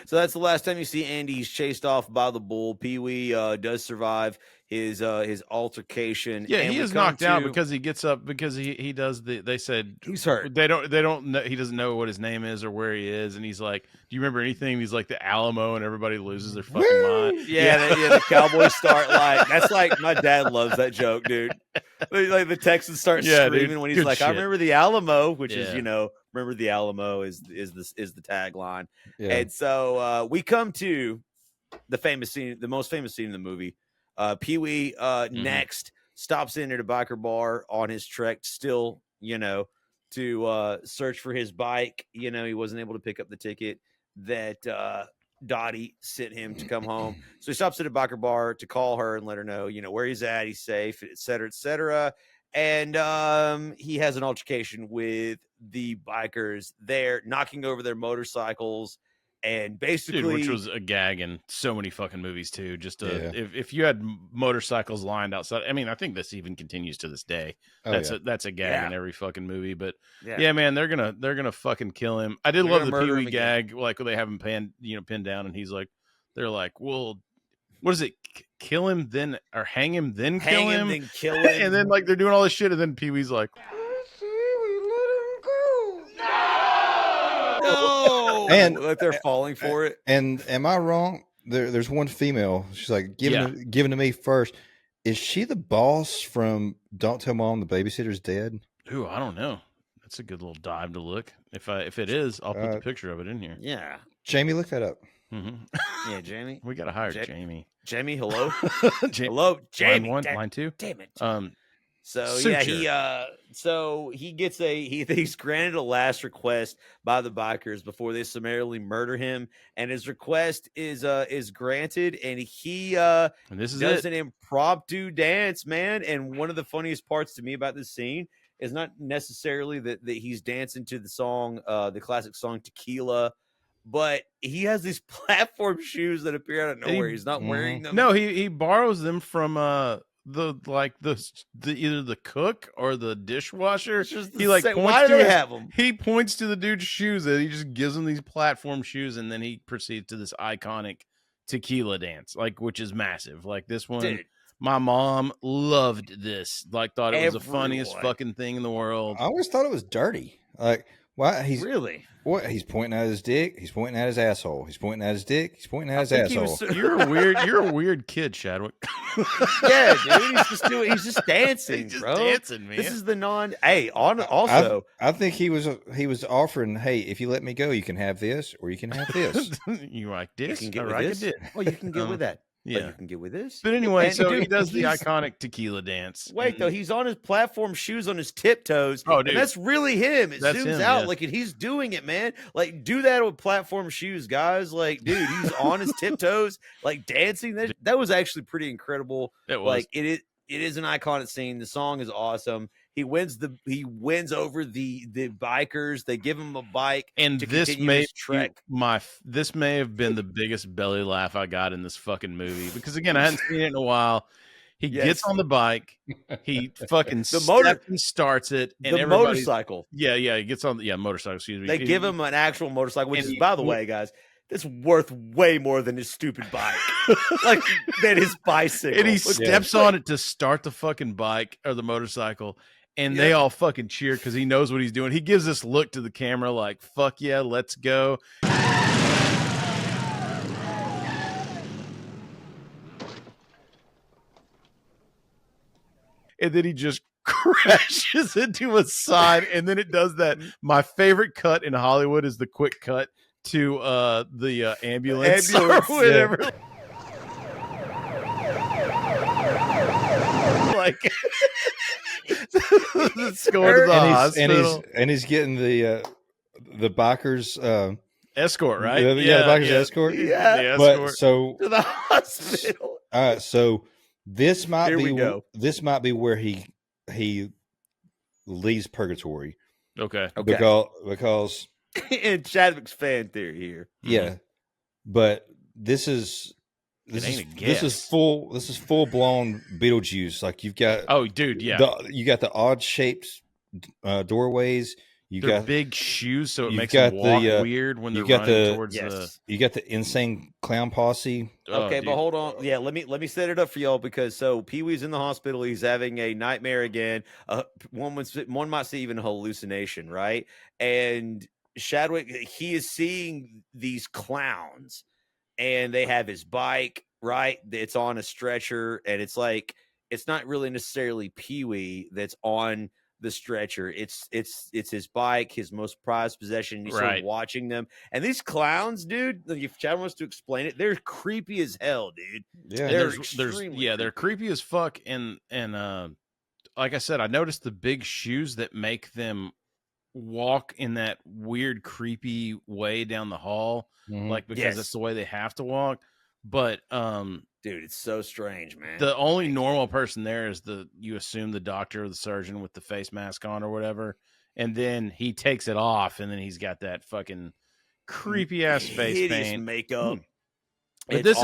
So that's the last time you see Andy. He's chased off by the bull. Pee-wee does survive his altercation. Yeah, he is knocked out because he gets up because he does the. They said he's hurt. They don't know. He doesn't know what his name is or where he is, and he's like, "Do you remember anything?" And he's like the Alamo, and everybody loses their fucking mind. Yeah, the Cowboys start like that's like my dad loves that joke, dude. Like the Texans start screaming dude, when he's like, shit. "I remember the Alamo," which is remember the Alamo is the tagline. Yeah. And so we come to the famous scene, the most famous scene in the movie. Pee-wee next stops in at a biker bar on his trek, still, to search for his bike. He wasn't able to pick up the ticket that Dottie sent him to come home. So he stops at a biker bar to call her and let her know, where he's at, he's safe, et cetera, et cetera. And he has an altercation with the bikers there, knocking over their motorcycles. And basically, dude, which was a gag in so many fucking movies too. Just if you had motorcycles lined outside, I mean, I think this even continues to this day. That's a gag in every fucking movie. But yeah, man, they're gonna fucking kill him. I did love the Pee-wee gag, like when they have him pinned down, and he's like, they're like, well, what is it? Kill him then, or hang him then kill him, then kill him, and then like they're doing all this shit, and then Pee-wee's like, no, and like they're falling for it. And am I wrong? There's one female. She's like giving to me first. Is she the boss from Don't Tell Mom the Babysitter's Dead? Ooh, I don't know. That's a good little dive to look. If it is, I'll put the picture of it in here. Yeah, Jamie, look that up. Mm-hmm. Yeah, Jamie. We gotta hire Jamie. Jamie, hello. Hello, Jamie. Line 1, line 2. Damn it. So Suture. He's granted a last request by the bikers before they summarily murder him, and his request is granted, and he and this is does an impromptu dance, man. And one of the funniest parts to me about this scene is not necessarily that he's dancing to the song, the classic song Tequila, but he has these platform shoes that appear out of nowhere. He's not wearing them. No, he borrows them from either the cook or the dishwasher. He like he points to the dude's shoes and he just gives him these platform shoes, and then he proceeds to this iconic tequila dance, like, which is massive. Like this one, dude. My mom loved this. Like, thought it was the funniest fucking thing in the world. I always thought it was dirty. Like, why he's really what? He's pointing at his dick. He's pointing at his asshole. He's pointing at his dick. He's pointing at his asshole. You're a weird kid, Chadwick. Yeah, dude. He's just dancing, bro. Dancing, man. This is the also. I think he was offering, hey, if you let me go, you can have this or you can have this. You like this? You can get with this. Well, you can get with that. Yeah, but you can get with this. But anyway, so he does the iconic tequila dance. Wait, though, he's on his platform shoes on his tiptoes. Oh, dude, and that's really him. It zooms out like he's doing it, man. Like, do that with platform shoes, guys. Like, dude, he's on his tiptoes, like dancing. That was actually pretty incredible. It was. Like, it is an iconic scene. The song is awesome. He wins over the bikers. They give him a bike, and to this may trek. This may have been the biggest belly laugh I got in this fucking movie, because again, I hadn't seen it in a while. He gets on the bike, he fucking starts it, and the motorcycle. Yeah, he gets on motorcycle. Excuse me. They give him an actual motorcycle, which is, by the way, guys, that's worth way more than his stupid bike, like than his bicycle. And he steps on it to start the fucking bike or the motorcycle, and they all fucking cheer because he knows what he's doing. He gives this look to the camera like, fuck yeah, let's go. And then he just crashes into a side, and then it does that. My favorite cut in Hollywood is the quick cut to the ambulance or whatever. Yeah. Like it's going to the hospital, and he's getting the bikers escort, right? The bikers escort. Yeah, the escort. But so to the hospital. All right, so this might be where he leaves purgatory. Okay. Because in Chadwick's fan theory here. Yeah. But this is full blown Beetlejuice. Like you've got you got the odd shaped doorways. They're big shoes, so it makes them walk weird when they're running towards the. You got the insane clown posse. Okay, but hold on. Yeah, let me set it up for y'all because Pee-wee's in the hospital. He's having a nightmare again. One might see even a hallucination, right? And Chadwick, he is seeing these clowns, and they have his bike, right? It's on a stretcher, and it's like it's not really necessarily Pee-wee that's on the stretcher. It's his bike, his most prized possession. He's sort of watching them, and these clowns, dude, if Chad wants to explain it, they're creepy as hell, dude. Yeah, they're creepy as fuck. And like I said, I noticed the big shoes that make them walk in that weird creepy way down the hall, like because that's the way they have to walk. But dude, it's so strange, man. The only normal person there is you assume the doctor or the surgeon with the face mask on or whatever, and then he takes it off, and then he's got that fucking creepy ass face paint, makeup. But this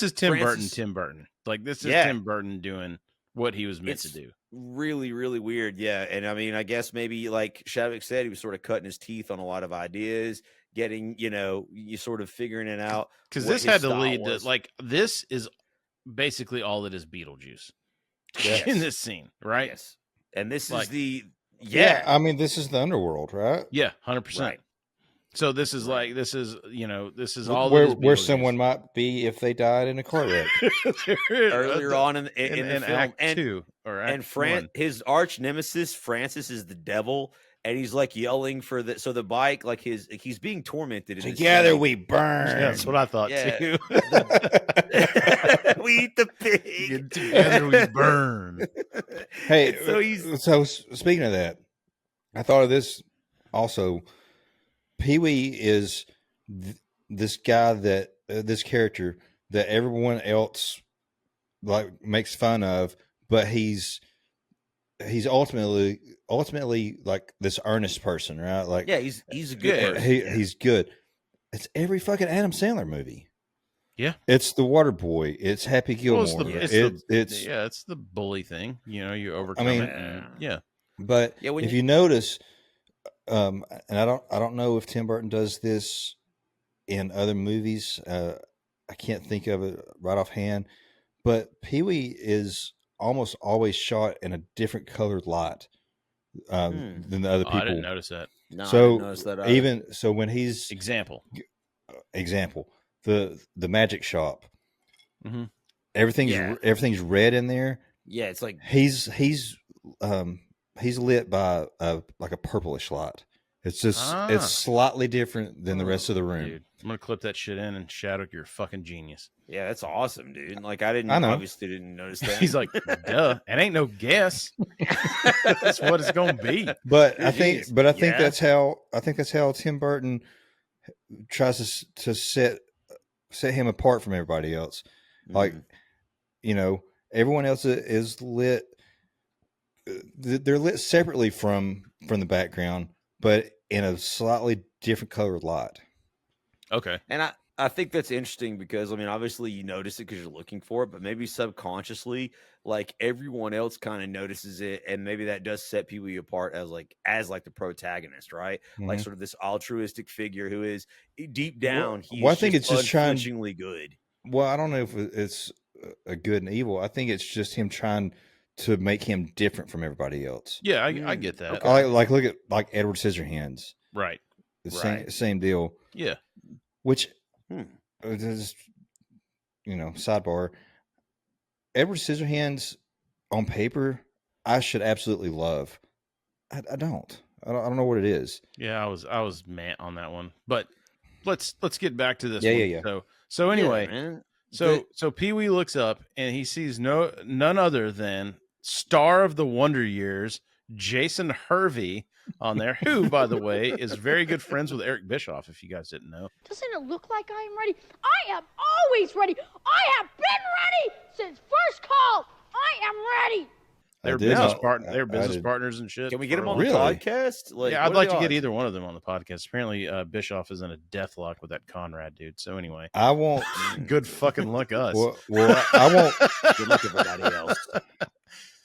is Tim Burton. Like this is Tim Burton doing what he was meant to do. Really, really weird. Yeah, and I mean, I guess maybe like Chadwick said, he was sort of cutting his teeth on a lot of ideas. Getting, you sort of figuring it out because this had to lead to like this is basically all that is Beetlejuice in this scene, right? Yes, and this like, is the I mean, this is the underworld, right? Yeah, 100%. Right. So this is like this is all where someone might be if they died in a car wreck earlier on in the film. Act 2 or Act 1. His arch nemesis Francis is the devil. And he's like yelling for the bike, like he's being tormented. Together we burn. Yeah, that's what I thought too. We eat the pig. Together we burn. Hey, so speaking of that, I thought of this also. Pee-wee is this guy this character that everyone else like makes fun of, but he's ultimately like this earnest person, right? Like, yeah, he's a good person. He's good. It's every fucking Adam Sandler movie. Yeah, it's the Water Boy. It's Happy Gilmore. It's the bully thing. You overcome it. Yeah, but if you notice, and I don't know if Tim Burton does this in other movies. I can't think of it right offhand, but Pee-wee is almost always shot in a different colored light than the other people. I didn't notice that. No, I didn't notice that either. When he's example, the magic shop, everything's red in there. Yeah, it's like he's lit by like a purplish light. It's just it's slightly different than the rest of the room. Dude, I'm gonna clip that shit in and Chadwick, you're a fucking genius. Yeah, that's awesome, dude. Like obviously didn't notice that. He's like, duh, it ain't no guess. That's what it's gonna be. But I think that's how Tim Burton tries to set him apart from everybody else. Like, everyone else is lit. They're lit separately from the background, but in a slightly different colored light. Okay. And I think that's interesting because I mean, obviously you notice it because you're looking for it, but maybe subconsciously, like everyone else kind of notices it, and maybe that does set Pee-wee apart as the protagonist, right? Like sort of this altruistic figure who is deep down, he's I think it's just unflinchingly good. Well, I don't know if it's a good and evil. I think it's just him trying to make him different from everybody else. Yeah, I get that. Okay. Like look at like Edward Scissorhands. Right. The same deal. Yeah. Which is, sidebar. Edward Scissorhands on paper, I should absolutely love. I don't know what it is. Yeah, I was mad on that one. But let's get back to this one. Yeah. So anyway, so Pee-wee looks up and he sees none other than star of the Wonder Years, Jason Hervey on there, who, by the way, is very good friends with Eric Bischoff, if you guys didn't know. Doesn't it look like I am ready? I am always ready. I have been ready since first call. I am ready. They're business partners and shit. Can we get them on the podcast? Yeah, I'd like to get either one of them on the podcast. Apparently, Bischoff is in a deathlock with that Conrad dude. So anyway, I won't. Good fucking luck us. Well, I won't. Good luck everybody else.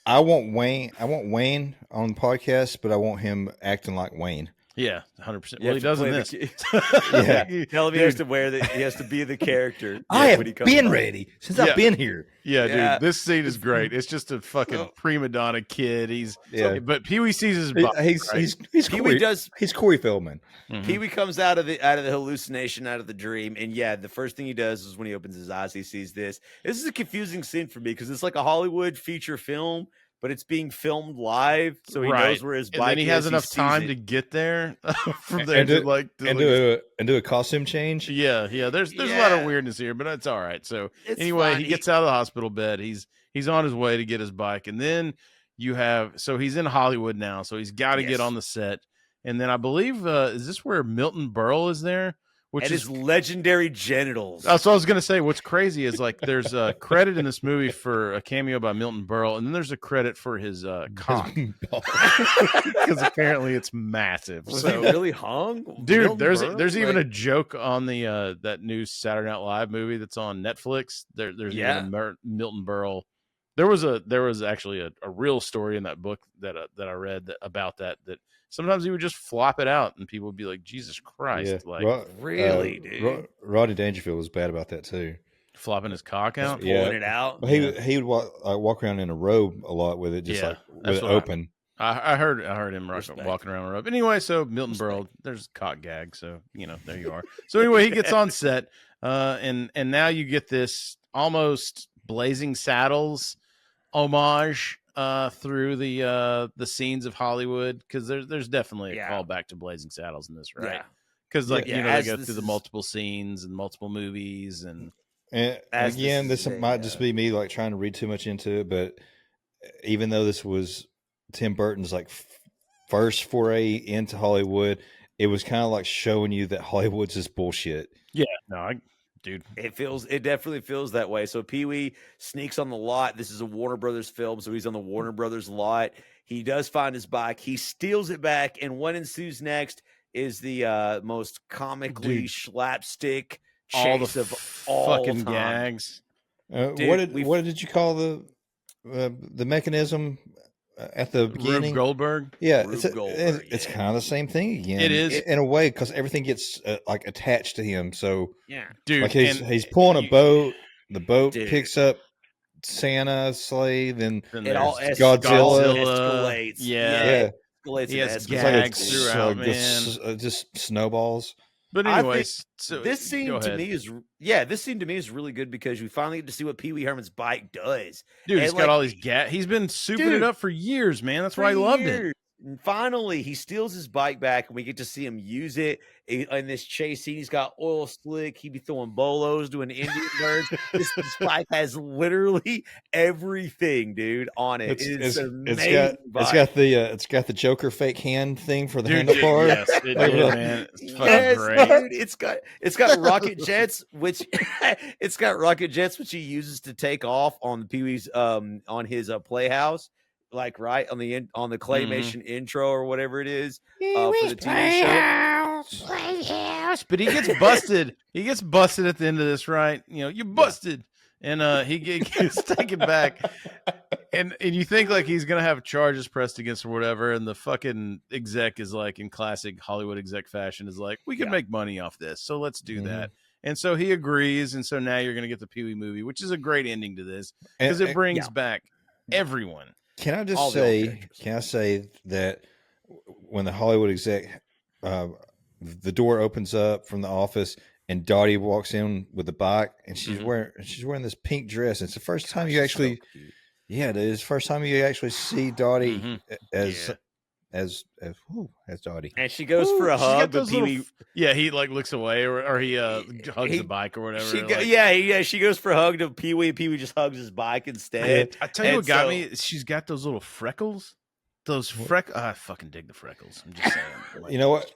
I want Wayne on the podcast, but I want him acting like Wayne. Yeah, 100%. Well, he does in this. Yeah. Tell him he has to he has to be the character. I have been ready since I've been here. Yeah, dude. This scene is great. It's just a fucking prima donna kid. But Pee-wee sees his body. He's Corey Feldman. Mm-hmm. Pee-wee comes out of the hallucination, out of the dream, and the first thing he does is when he opens his eyes, he sees this. This is a confusing scene for me because it's like a Hollywood feature film, but it's being filmed live, so he knows where his bike is. And then he has enough time to get there from there do a costume change. Yeah. There's a lot of weirdness here, but it's all right. So anyway, he gets out of the hospital bed. He's on his way to get his bike, and then he's in Hollywood now, so he's got to get on the set. And then I believe is this where Milton Berle is there? Which and is his legendary genitals. That's what I was going to say. What's crazy is like there's a credit in this movie for a cameo by Milton Berle, and then there's a credit for his cock because apparently it's massive. Was he really hung, dude? There's even a joke on the that new Saturday Night Live movie that's on Netflix. There's even a Milton Berle. There was actually a real story in that book that I read about that. Sometimes he would just flop it out, and people would be like, "Jesus Christ!" Yeah. Like, really, dude. Rodney Dangerfield was bad about that too, flopping his cock out, pulling it out. Well, he would walk around in a robe a lot with it, just like with it open. I heard him walking around in a robe. Anyway, so Milton Berle, there's a cock gag, so there you are. So anyway, he gets on set, and now you get this almost Blazing Saddles homage through the scenes of Hollywood, because there's definitely a callback to Blazing Saddles in this, right? Because they go through the multiple scenes and multiple movies, and again, this might just be me like trying to read too much into it, but even though this was Tim Burton's like first foray into Hollywood, it was kind of like showing you that Hollywood's just bullshit. Yeah, no, dude, it definitely feels that way. So Pee-wee sneaks on the lot. This is a Warner Brothers film, so he's on the Warner Brothers lot. He does find his bike. He steals it back, and what ensues next is the most comically slapstick chase of all fucking time. Gags. What did you call the mechanism at the beginning? Rube Goldberg. Yeah, it's kind of the same thing again. It is in a way, because everything gets like attached to him. So dude, like he's pulling a boat. The boat picks up Santa sleigh, then it all Godzilla escalates. Yeah. He has gags throughout, man. Just snowballs. But anyways, so this scene to me is really good because we finally get to see what Pee-wee Herman's bike does. Dude, he's got all these gas. He's been souping it up for years, man. That's why I loved it. And finally, he steals his bike back, and we get to see him use it in this chase scene. He's got oil slick. He be throwing bolos, doing Indian birds. This bike has literally everything, dude, on it. It's got the Joker fake hand thing for the handlebar. Yes, it did, man. It's fucking great. Dude, it's got rocket jets, which he uses to take off on Pee-wee's on his playhouse. Like on the claymation intro or whatever it is for the TV show. Playhouse. But he gets busted. He gets busted at the end of this, right? You know, you busted. And he gets taken back. And you think like he's gonna have charges pressed against him or whatever, and the fucking exec is like, in classic Hollywood exec fashion, is like, we can make money off this, so let's do that. And so he agrees, and so now you're gonna get the Pee-wee movie, which is a great ending to this because it brings back everyone. Can I just say? Can I say that when the Hollywood exec, the door opens up from the office, and Dottie walks in with the bike, and she's wearing this pink dress. It's the first time you actually. Yeah, it is. First time you actually see Dottie as Dottie. And she goes for a hug, but Pee-wee... he like looks away, or he hugs the bike or whatever. She goes for a hug to Pee-wee. Pee-wee just hugs his bike instead. I tell you what got me. She's got those little freckles. I fucking dig the freckles. I'm just saying. You know what?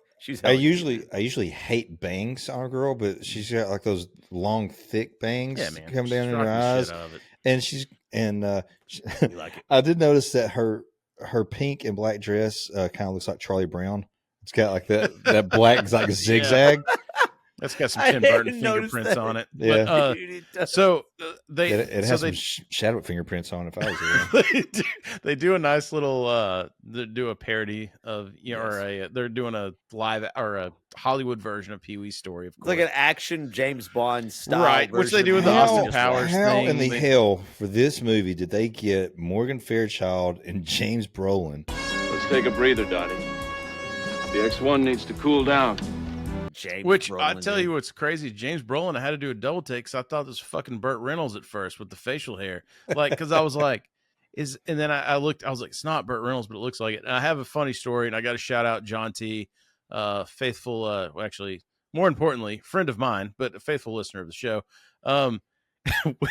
I usually hate bangs on a girl, but she's got like those long, thick bangs coming down in her eyes, I did notice that her pink and black dress kind of looks like Charlie Brown. It's got like that black like zigzag. That's got some Tim Burton fingerprints on it. Yeah. But, so they it has some shadow fingerprints on it. If I was there. They do a nice little they do a parody of they're doing a live or a Hollywood version of Pee-wee's story, of course. Like an action James Bond style, right? Which they do with the Austin Powers thing. How in the hell for this movie did they get Morgan Fairchild and James Brolin? Let's take a breather, Dottie. The X1 needs to cool down. Which I tell you what's crazy, James Brolin, I had to do a double take because I thought this was fucking Burt Reynolds at first with the facial hair, like because I was like, and then I looked, I was like, it's not Burt Reynolds, but it looks like it. And I have a funny story, and I got to shout out John T, faithful, actually more importantly, friend of mine, but a faithful listener of the show.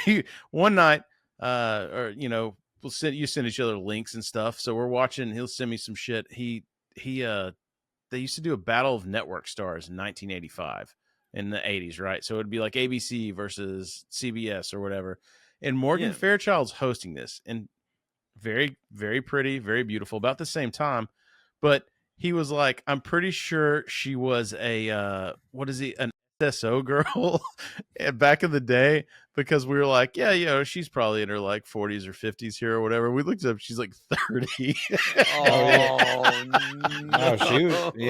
We one night, we'll send each other links and stuff, so we're watching. He'll send me some shit. They used to do a Battle of Network Stars in 1985 in the 80s, right? So it'd be like ABC versus CBS or whatever. And Morgan Fairchild's hosting this, and very, very pretty, very beautiful, about the same time. But he was like, I'm pretty sure she was an SSO girl back in the day, because we were like, she's probably in her like 40s or 50s here or whatever. We looked up, she's like 30. No,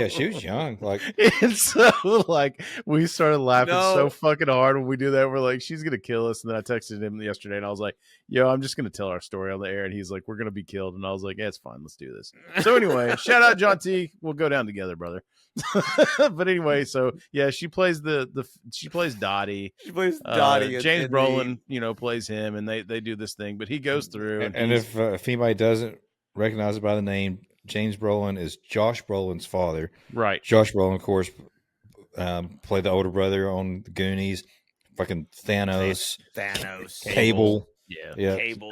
she was young. Like, and so like we started laughing so fucking hard when we do that. We're like, she's gonna kill us. And then I texted him yesterday, and I was like, I'm just gonna tell our story on the air. And he's like, we're gonna be killed. And I was like, it's fine, let's do this. So anyway, shout out John T. We'll go down together, brother. But anyway, so she plays she plays Dottie. She plays Dottie. James Brolin, plays him, and they do this thing. But he goes through, and if anybody doesn't recognize it by the name, James Brolin is Josh Brolin's father. Right. Josh Brolin, of course, played the older brother on the Goonies. Fucking Thanos. Cable. Yeah. Cable.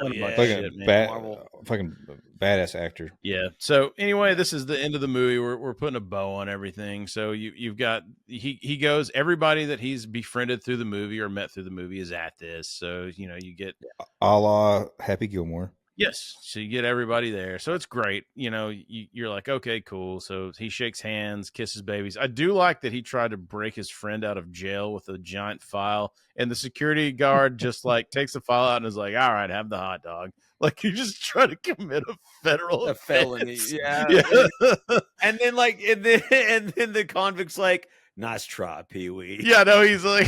Fucking badass actor. Yeah. So anyway, this is the end of the movie. We're putting a bow on everything. So you've got he goes. Everybody that he's befriended through the movie or met through the movie is at this. So you get a la Happy Gilmore. Yes. So you get everybody there. So it's great. You're like, okay, cool. So he shakes hands, kisses babies. I do like that he tried to break his friend out of jail with a giant file, and the security guard just like takes the file out and is like, all right, have the hot dog. Like, you just try to commit a felony. Yeah. And then the convict's like, nice try, Pee-wee. Yeah, no, he's like,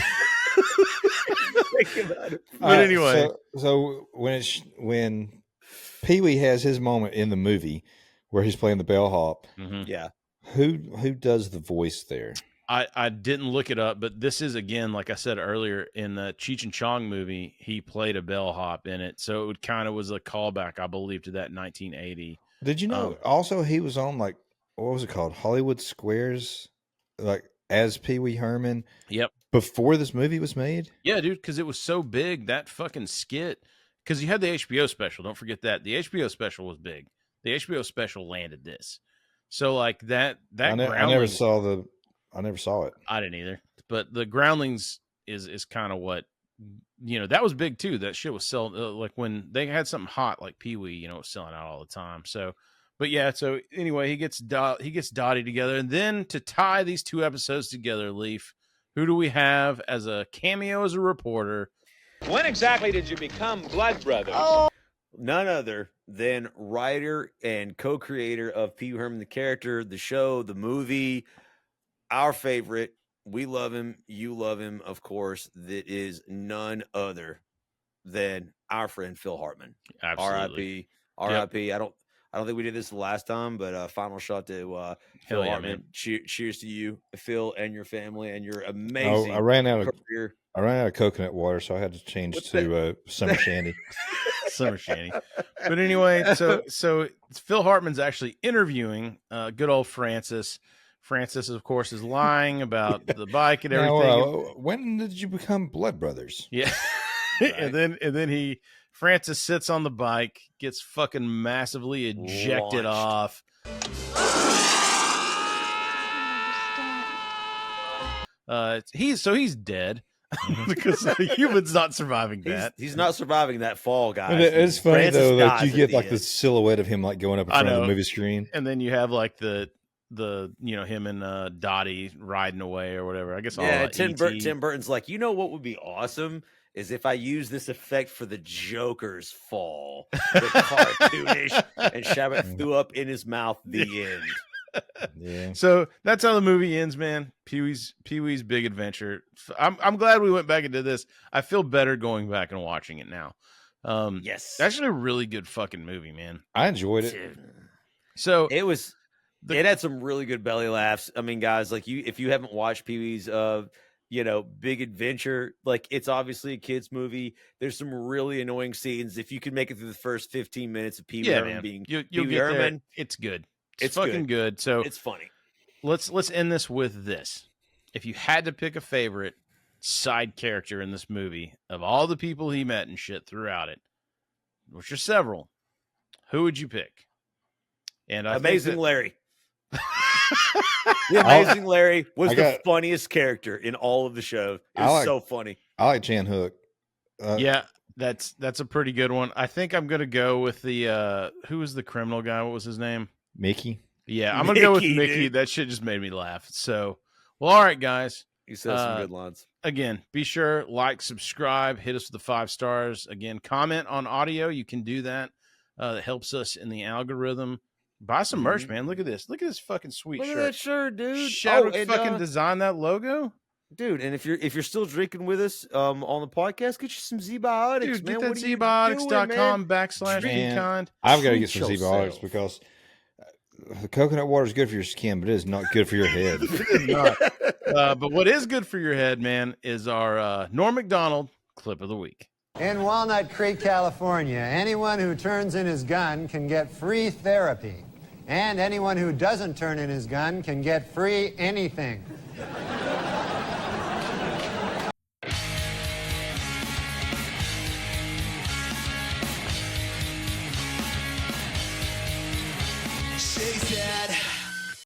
but anyway. So when Pee-wee has his moment in the movie where he's playing the bellhop. Yeah. Who does the voice there? I didn't look it up, but this is, again, like I said earlier, in the Cheech and Chong movie, he played a bellhop in it. So it kind of was a callback, I believe, to that 1980. Did you know also he was on, like, what was it called? Hollywood Squares, like, as Pee-wee Herman? Yep. Before this movie was made? Yeah, dude, because it was so big, that fucking skit. Because you had the HBO special. Don't forget that. The HBO special was big. The HBO special landed this. So, like, that I never saw it. I didn't either. But the Groundlings is kind of what, that was big too. That shit was selling, like when they had something hot like Pee-wee, it was selling out all the time. So, But yeah, so anyway, he gets Dottie together, and then to tie these two episodes together, Leaf, who do we have as a cameo as a reporter? When exactly did you become blood brothers? Oh. None other than writer and co-creator of Pee-wee Herman, the character, the show, the movie, our favorite. We love him. You love him, of course. That is none other than our friend Phil Hartman. Absolutely. R.I.P. I don't think we did this the last time, but final shot to Phil Hartman. Man. Cheers to you, Phil, and your family, and your amazing I ran out career. I ran out of coconut water, so I had to change to summer shandy. Summer shandy. But anyway, so Phil Hartman's actually interviewing good old Francis. Francis, of course, is lying about the bike and everything. Now, when did you become blood brothers? Yeah. Right. and then Francis sits on the bike, gets fucking massively ejected off. He's dead because the human's not surviving that. He's not surviving that fall, guys. It's funny Francis though, like dies you get at like the silhouette of him like going up in front of the movie screen, and then you have like the him and Dottie riding away or whatever. I guess Tim Burton's like, you know what would be awesome is if I use this effect for the Joker's fall, the cartoonish, and shove it threw up in his mouth. The end. Yeah. So that's how the movie ends, man. Pee-wee's Big Adventure. I'm glad we went back and did this. I feel better going back and watching it now. Yes, actually a really good fucking movie, man. I enjoyed it. So it was. It had some really good belly laughs. I mean, guys, like if you haven't watched Pee-wee's Big Adventure, like it's obviously a kid's movie. There's some really annoying scenes. If you can make it through the first 15 minutes of Pee-wee Herman being you'll Pee-wee get Herman, there. It's good. It's fucking good. So it's funny. Let's end this with this. If you had to pick a favorite side character in this movie of all the people he met and shit throughout it, which are several, who would you pick? And Amazing Larry. The Amazing Larry was the funniest character in all of the show. It was so funny. I like Jan Hook. Yeah, that's a pretty good one. I think I'm gonna go with the who was the criminal guy? What was his name? Mickey. Yeah, I'm gonna go with Mickey. Dude. That shit just made me laugh. So, well, all right, guys. You said some good lines. Again, be sure like, subscribe, hit us with the 5 stars. Again, comment on audio. You can do that. It helps us in the algorithm. Buy some merch, man. Look at this. Look at this fucking sweet shirt. Look at that shirt, dude. Shadwick fucking designed that logo. Dude, and if you're still drinking with us on the podcast, get you some Z-Biotics, dude, man. Get that ZBiotics.com/bekind. I've got to get some Z-Biotics because the coconut water is good for your skin, but it is not good for your head. It is not. But what is good for your head, man, is our Norm Macdonald clip of the week. In Walnut Creek, California, anyone who turns in his gun can get free therapy. And anyone who doesn't turn in his gun can get free anything.